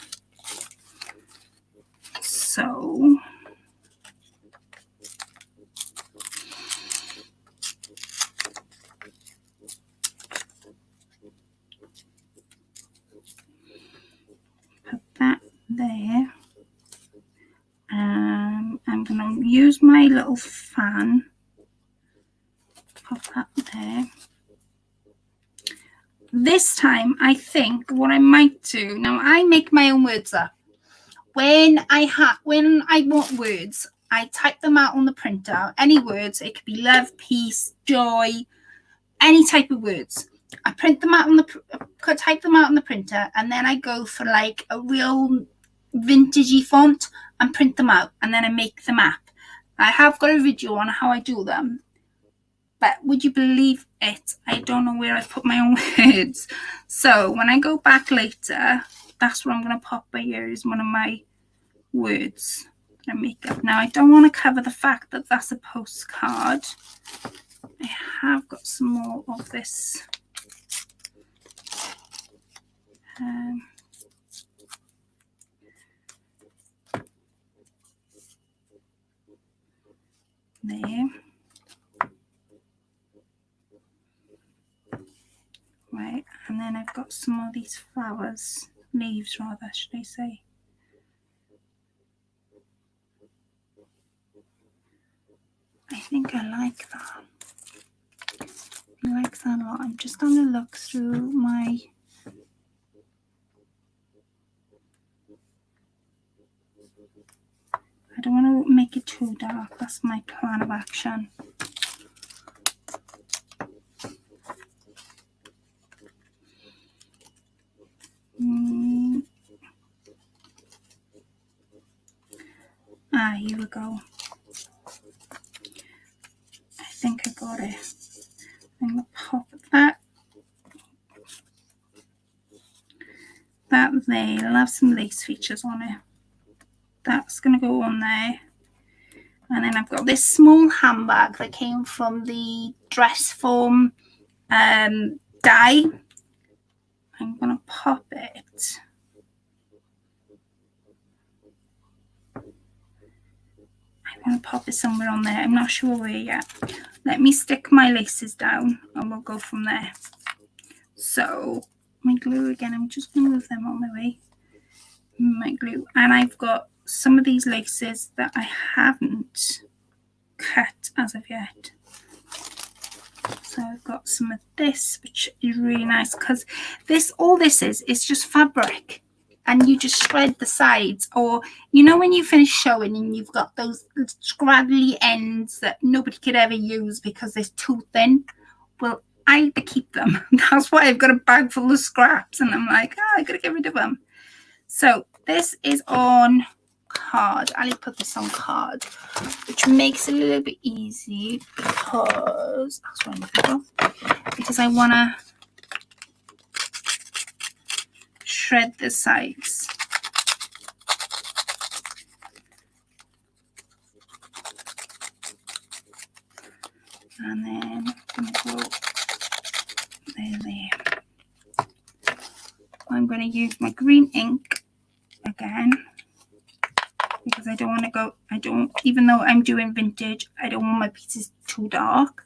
Speaker 1: So put that there. I'm going to use my little fan. Pop that there. This time, I think what I might do, now I make my own words up. When I want words, I type them out on the printer. Any words, it could be love, peace, joy, any type of words. I print them out type them out on the printer, and then I go for like a real vintagey font and print them out, and then I make the map. I have got a video on how I do them, but would you believe it? I don't know where I put my own words. So when I go back later, that's what I'm going to pop by here is one of my words that I make up. Now I don't want to cover the fact that that's a postcard. I have got some more of this. There. Right, and then I've got some of these flowers, leaves rather, should I say. I think I like that. I like that a lot. I'm just going to look through my... I don't want to make it too dark. That's my plan of action. Here we go. I think I got it. I'm going to pop that there. I'll have some lace features on it. That's going to go on there. And then I've got this small handbag that came from the dress form die. I'm going to pop it. I'm going to pop it somewhere on there. I'm not sure where yet. Let me stick my laces down and we'll go from there. So my glue again, I'm just going to move them on my way. My glue. And I've got some of these laces that I haven't cut as of yet. So I've got some of this, which is really nice, because all this is just fabric, and you just shred the sides. Or, you know, when you finish sewing and you've got those scraggly ends that nobody could ever use because they're too thin. Well, I keep them. That's why I've got a bag full of scraps, and I'm like, I gotta get rid of them. So this is on card. Ali put this on card, which makes it a little bit easy because that's what I'm looking for. Because I wanna shred the sides. And then I'm gonna go there. I'm gonna use my green ink again, because I don't want to go, even though I'm doing vintage, I don't want my pieces too dark.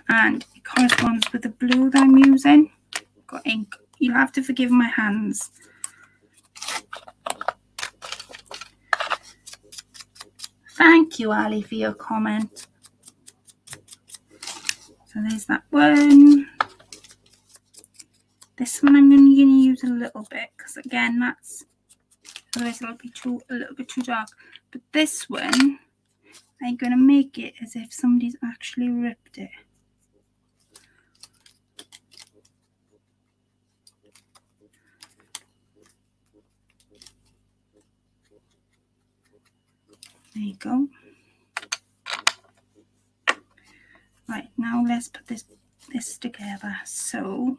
Speaker 1: And it corresponds with the blue that I'm using. Got ink. You'll have to forgive my hands. Thank you, Ali, for your comment. So there's that one. This one I'm going to use a little bit, because again, otherwise it'll be a little bit too dark. But this one, I'm going to make it as if somebody's actually ripped it. There you go. Right, now let's put this together. So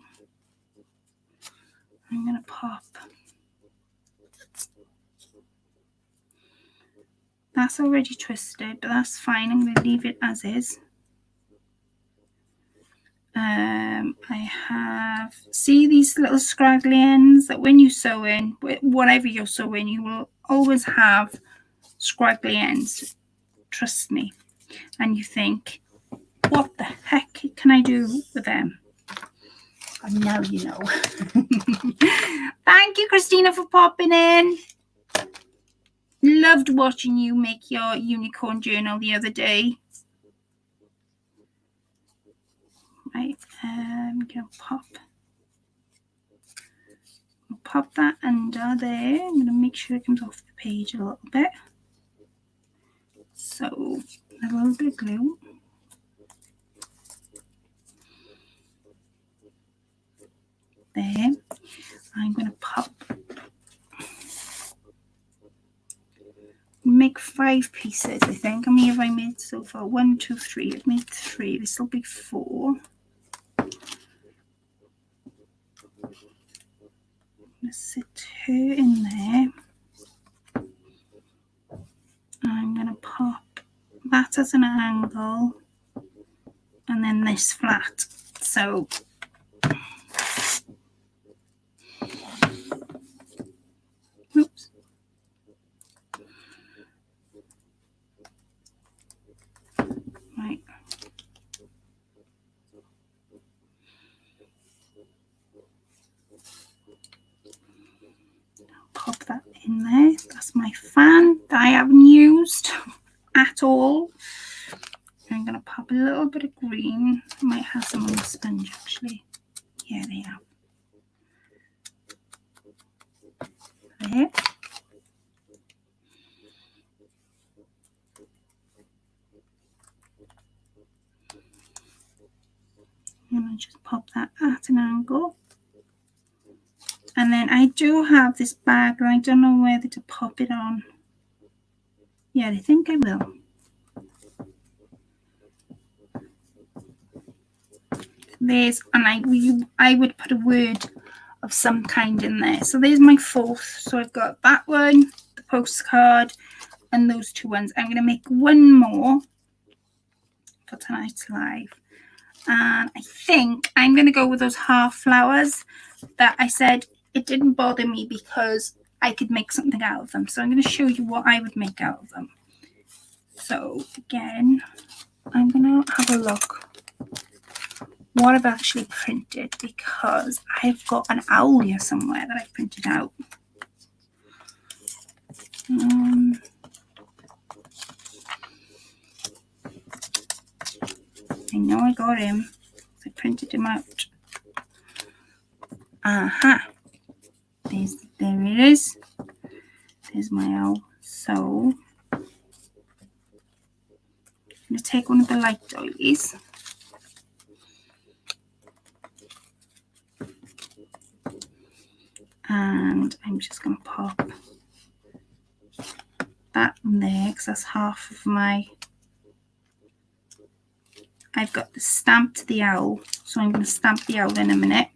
Speaker 1: I'm going to pop. That's already twisted, but that's fine. I'm going to leave it as is. I have, see these little scraggly ends that when you sew in, whatever you're sewing, you will always have scraggly ends. Trust me. And you think, what the heck can I do with them? And now you know. Thank you, Christina, for popping in. Loved watching you make your unicorn journal the other day. Right, I'm going to pop that under there. I'm going to make sure it comes off the page a little bit. So, a little bit of glue. There. I'm going to pop. Make 5 pieces, I think. How many have I made so far? 1, 2, 3. I've made 3. This will be 4. Let's sit her in there. I'm going to pop that as an angle, and then this flat. So oops. Right. Pop that in there. That's my fan that I haven't used at all. I'm going to pop a little bit of green. I might have some on the sponge actually. Yeah, they have. There. I'm going to just pop that at an angle. And then I do have this bag, and I don't know whether to pop it on. Yeah, I think I will. There's, and I would put a word of some kind in there. So there's my 4th. So I've got that one, the postcard, and those 2 ones. I'm going to make 1 more for tonight's live. And I think I'm going to go with those half flowers that I said it didn't bother me because I could make something out of them. So I'm going to show you what I would make out of them. So again, I'm going to have a look what I've actually printed, because I've got an owl here somewhere that I printed out. I know I got him. I printed him out. Aha. There it is. There's my owl. So I'm going to take one of the light doilies. And I'm just going to pop that in there, because that's half of my... I've got the stamp to the owl, so I'm going to stamp the owl in a minute.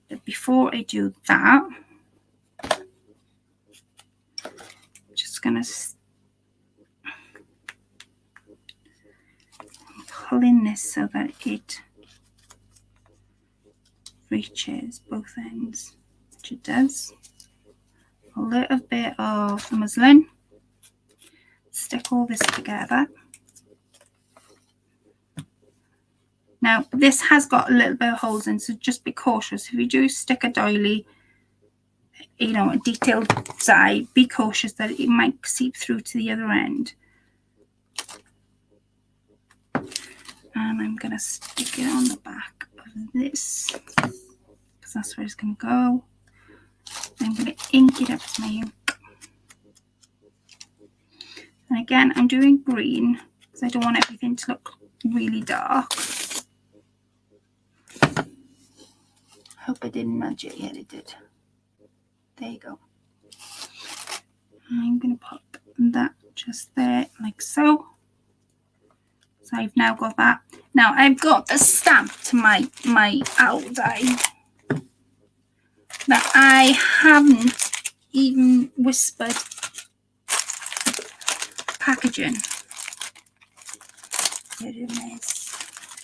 Speaker 1: But before I do that, I'm just going to pull in this so that it reaches both ends, which it does. A little bit of muslin. Stick all this together. Now, this has got a little bit of holes in, so just be cautious. If you do stick a doily, you know, a detailed die, be cautious that it might seep through to the other end. And I'm going to stick it on the back of this, because that's where it's going to go. I'm going to ink it up with my ink. And again, I'm doing green, because I don't want everything to look really dark. Hope I didn't nudge it. Yeah, it did. There you go. I'm going to pop that just there, like so. So I've now got that. Now I've got a stamp to my owl die that I haven't even whispered packaging. Here it is.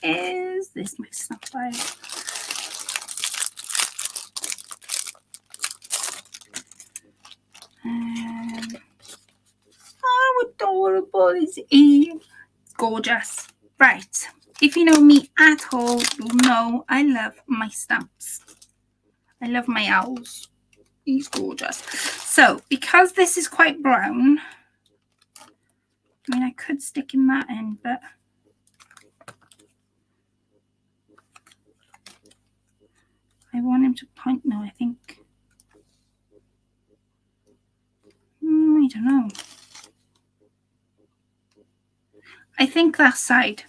Speaker 1: Is this my stamp die? How adorable is Eve? It's gorgeous. Right. If you know me at all, you'll know I love my stamps. I love my owls. He's gorgeous. So, because this is quite brown, I mean, I could stick in that end, but I want him to point. No, I think. I don't know. I think that side.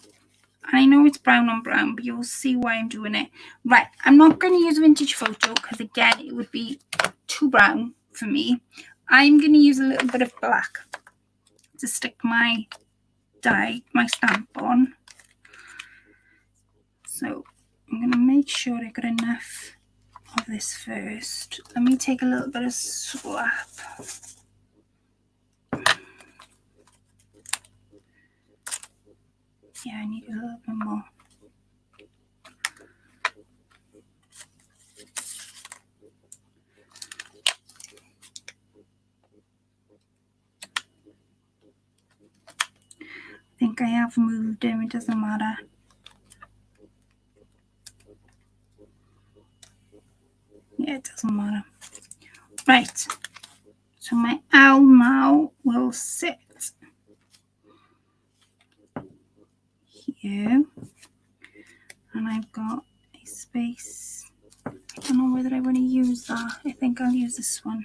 Speaker 1: And I know it's brown on brown, but you'll see why I'm doing it. Right, I'm not going to use vintage photo because, again, it would be too brown for me. I'm going to use a little bit of black to stick my die, my stamp on. So I'm going to make sure I got enough of this first. Let me take a little bit of swap. Yeah, I need a little bit more. I think I have moved him, it doesn't matter. Yeah, it doesn't matter. Right, so my owl now will sit here, and I've got a space. I don't know whether I want to use that. I think I'll use this one.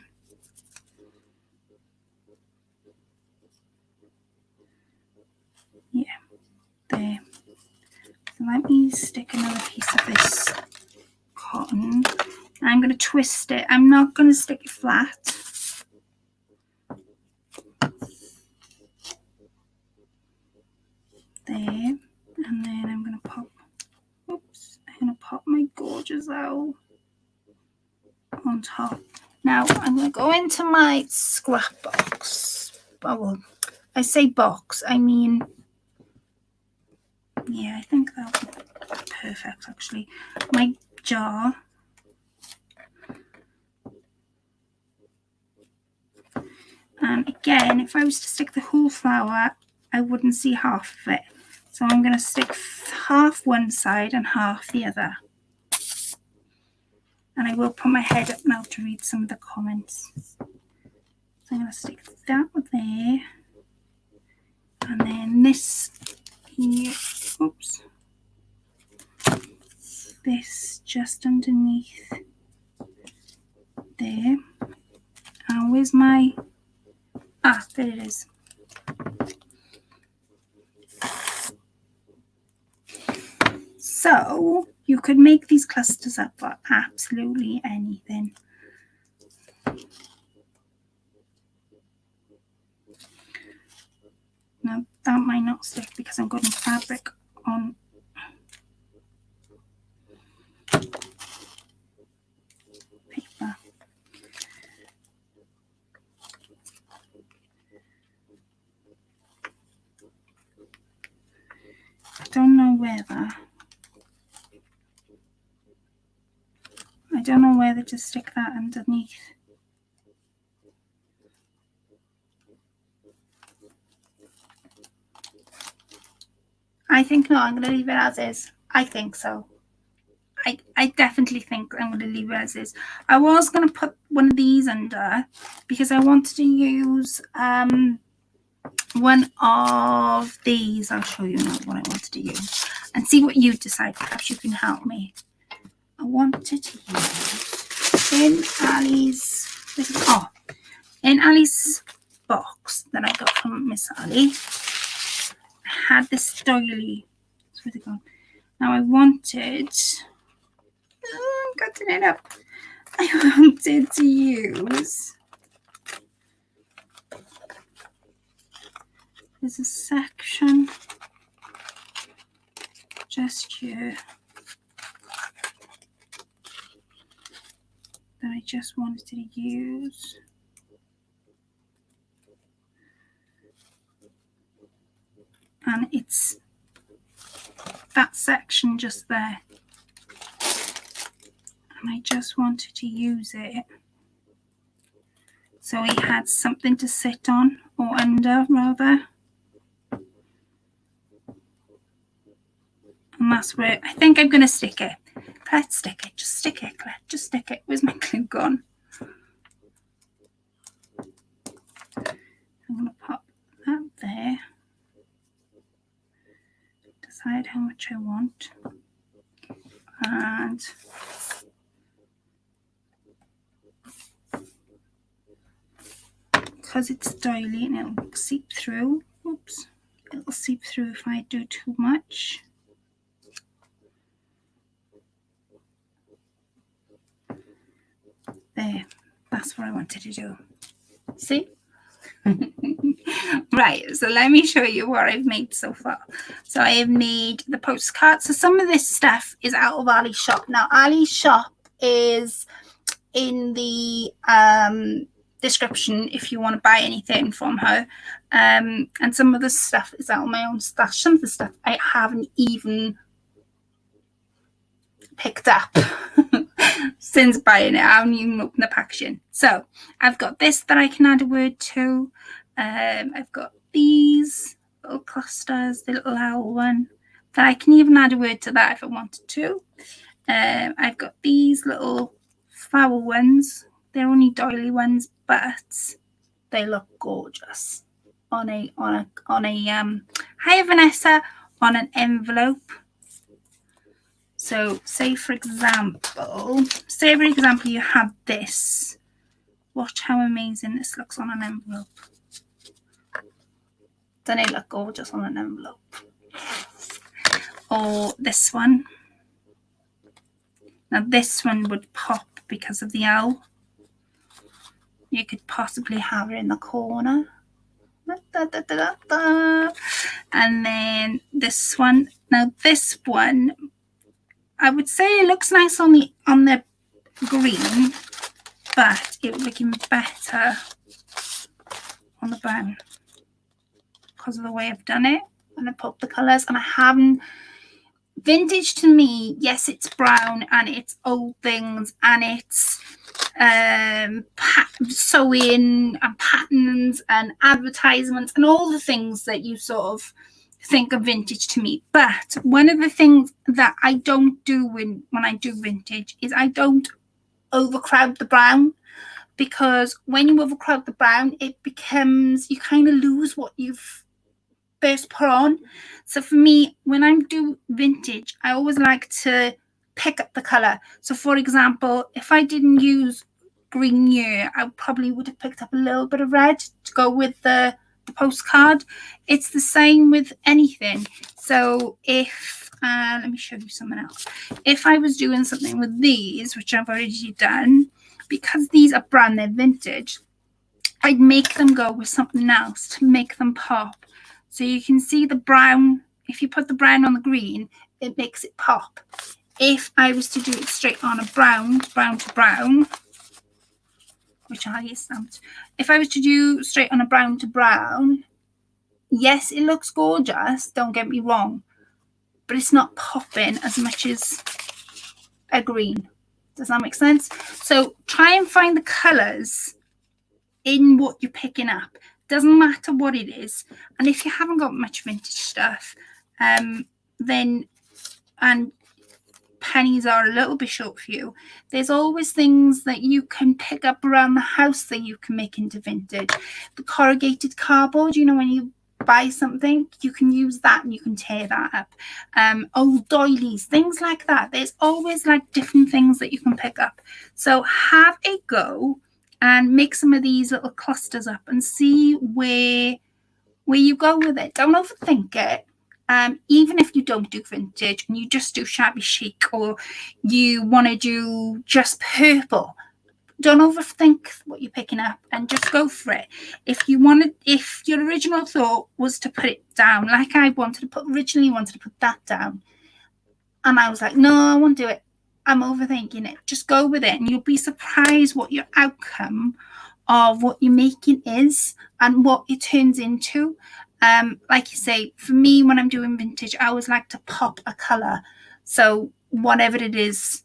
Speaker 1: Yeah, there. So let me stick another piece of this cotton. I'm going to twist it. I'm not going to stick it flat. There. And then I'm going to pop, oops, I'm going to pop my gorgeous owl on top. Now I'm going to go into my scrap box. Oh, well, I say box, I mean, yeah, I think that would be perfect actually. My jar. And again, if I was to stick the whole flower, I wouldn't see half of it. So I'm going to stick half one side and half the other. And I will put my head up now to read some of the comments. So I'm going to stick that there. And then this here, oops, this just underneath there. And where's my, there it is. So you could make these clusters up for absolutely anything. Now that might not stick because I'm putting fabric on. Paper. I don't know whether to stick that underneath. I think no, I'm going to leave it as is. I think so. I definitely think I'm going to leave it as is. I was going to put one of these under because I wanted to use one of these. I'll show you now what I wanted to use and see what you decide. Perhaps you can help me. I wanted to use in Ali's box that I got from Miss Ali. I had this doily. Where's it gone? Now I wanted. I'm cutting it up. I wanted to use. There's a section just here that I just wanted to use. And it's that section just there. And I just wanted to use it so he had something to sit on, or under rather. And that's where I think I'm going to stick it. Let's stick it. Just stick it, Claire. Just stick it. Where's my glue gone? I'm going to pop that there. Decide how much I want. And because it's doily and it'll seep through. Oops. It'll seep through if I do too much. There. That's what I wanted to do. See? Right, so let me show you what I've made so far. So I have made the postcard. So some of this stuff is out of Ali's shop. Now Ali's shop is in the description if you want to buy anything from her, and some of the stuff is out of my own stash. Some of the stuff I haven't even picked up since buying it. I haven't even opened the packaging. So I've got this that I can add a word to. I've got these little clusters, the little owl one that I can even add a word to that if I wanted to. I've got these little flower ones. They're only doily ones, but they look gorgeous on a hi Vanessa, on an envelope. So say for example you have this. Watch how amazing this looks on an envelope. Doesn't it look gorgeous on an envelope? Or this one. Now this one would pop because of the owl. You could possibly have it in the corner. And then this one. Now this one, I would say it looks nice on the green, but it would look even better on the brown because of the way I've done it. And I popped the colours, and I haven't. Vintage to me, yes, it's brown and it's old things and it's sewing and patterns and advertisements and all the things that you sort of think of vintage to me. But one of the things that I don't do when I do vintage is I don't overcrowd the brown, because when you overcrowd the brown, it becomes, you kind of lose what you've first put on. So for me, when I do vintage, I always like to pick up the color. So for example, if I didn't use green here, I probably would have picked up a little bit of red to go with the postcard. It's the same with anything. So if let me show you something else. If I was doing something with these, which I've already done, because these are brand, they're vintage, I'd make them go with something else to make them pop. So you can see the brown, if you put the brown on the green, it makes it pop. If I was to do it straight on a brown to brown, which I stamped, if I was to do straight on a brown to brown, yes, it looks gorgeous, don't get me wrong, but it's not popping as much as a green. Does that make sense? So try and find the colours in what you're picking up. Doesn't matter what it is. And if you haven't got much vintage stuff, then, and pennies are a little bit short for you, there's always things that you can pick up around the house that you can make into vintage. The corrugated cardboard, you know, when you buy something, you can use that and you can tear that up. Old doilies, things like that. There's always like different things that you can pick up. So have a go and make some of these little clusters up and see where you go with it. Don't overthink it. Even if you don't do vintage and you just do shabby chic, or you want to do just purple, don't overthink what you're picking up and just go for it. If your original thought was to put it down, like I originally wanted to put that down, and I was like, no, I won't do it, I'm overthinking it. Just go with it, and you'll be surprised what your outcome of what you're making is and what it turns into. Like you say, for me, when I'm doing vintage, I always like to pop a colour. So whatever it is,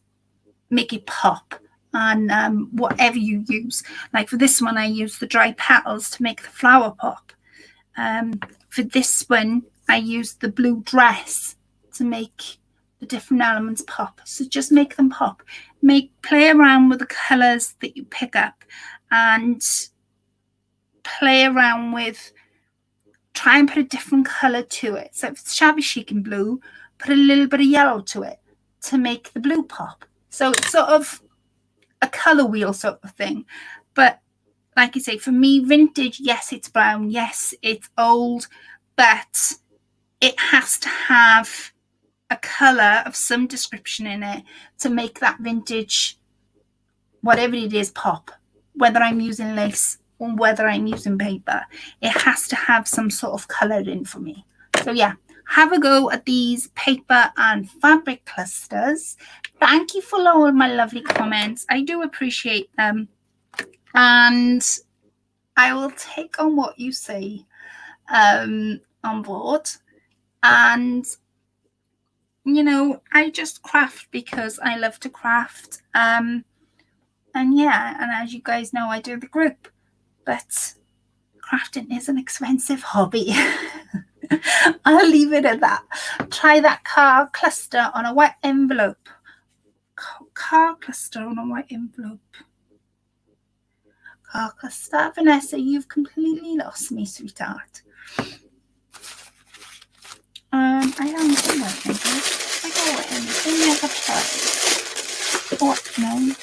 Speaker 1: make it pop. And whatever you use. Like for this one, I used the dry petals to make the flower pop. For this one, I used the blue dress to make the different elements pop. So just make them pop. Play around with the colours that you pick up, and play around with, try and put a different colour to it. So if it's shabby chic and blue, put a little bit of yellow to it to make the blue pop. So it's sort of a colour wheel sort of thing. But like I say, for me, vintage, yes, it's brown, yes, it's old, but it has to have a colour of some description in it to make that vintage, whatever it is, pop. Whether I'm using lace or whether I'm using paper, it has to have some sort of colour in for me. So yeah, have a go at these paper and fabric clusters. Thank you for all my lovely comments. I do appreciate them, and I will take on what you say on board. And you know, I just craft because I love to craft. And yeah, and as you guys know, I do the group, but crafting is an expensive hobby. I'll leave it at that. Try that car cluster on a white envelope. Car cluster on a white envelope. Car cluster. Vanessa, you've completely lost me, sweetheart. I don't see white envelope. I got white envelope. Oh no.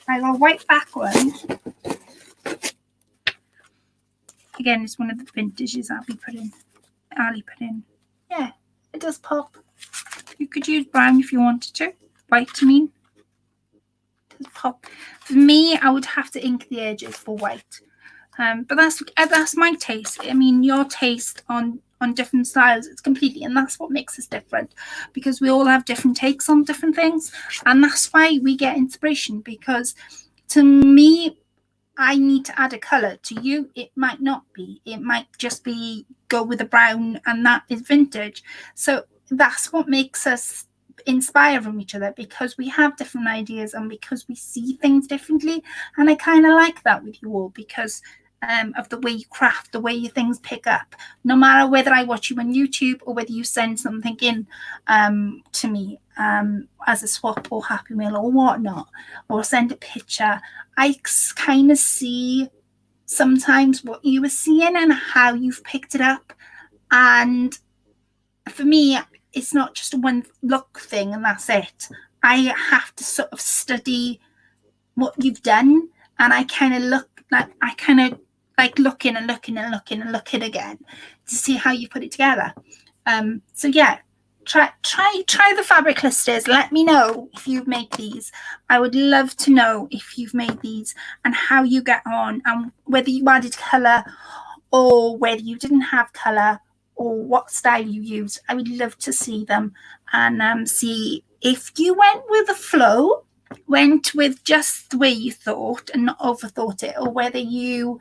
Speaker 1: I got white background. Again, it's one of the vintages Ali put in. Yeah, it does pop. You could use brown if you wanted to. White, I mean. It does pop. For me, I would have to ink the edges for white. But that's my taste. I mean, your taste on different styles, it's completely, and that's what makes us different, because we all have different takes on different things, and that's why we get inspiration. Because to me, I need to add a colour. To you, it might not be. It might just be go with a brown, and that is vintage. So that's what makes us inspire from each other, because we have different ideas and because we see things differently. And I kind of like that with you all, because of the way you craft, the way your things pick up. No matter whether I watch you on YouTube or whether you send something in to me as a swap or Happy Meal or whatnot, or send a picture, I kind of see sometimes what you were seeing and how you've picked it up. And for me, it's not just a one look thing and that's it. I have to sort of study what you've done, and I kind of look like looking again to see how you put it together. So yeah, try the fabric clusters. Let me know if you've made these. I would love to know if you've made these and how you get on, and whether you added colour or whether you didn't have colour, or what style you used. I would love to see them and see if you went with the flow, went with just the way you thought and not overthought it, or whether you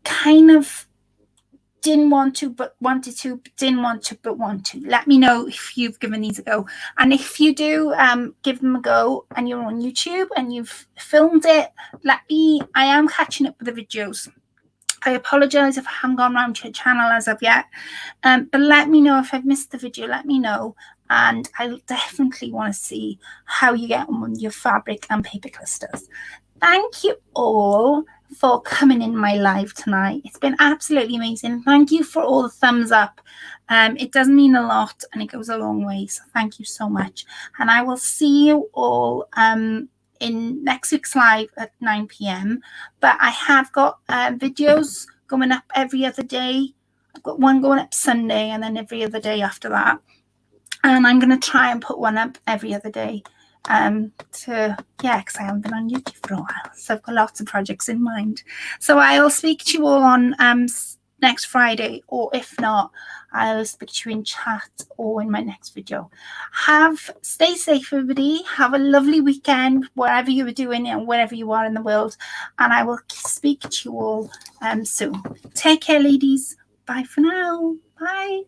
Speaker 1: kind of didn't want to but wanted to, didn't want to but want to. Let me know if you've given these a go. And if you do give them a go and you're on YouTube and you've filmed it, I am catching up with the videos. I apologise if I haven't gone around to your channel as of yet, but let me know if I've missed the video. Let me know, and I definitely want to see how you get on with your fabric and paper clusters. Thank you all for coming in my live tonight. It's been absolutely amazing. Thank you for all the thumbs up. It does mean a lot and it goes a long way, so thank you so much. And I will see you all in next week's live at 9 p.m. But I have got videos going up every other day. I've got one going up Sunday and then every other day after that. And I'm going to try and put one up every other day because I haven't been on YouTube for a while. So I've got lots of projects in mind. So I'll speak to you all on next Friday, or if not, I'll speak to you in chat or in my next video. Stay safe, everybody. Have a lovely weekend, wherever you are doing and wherever you are in the world. And I will speak to you all soon. Take care, ladies. Bye for now. Bye.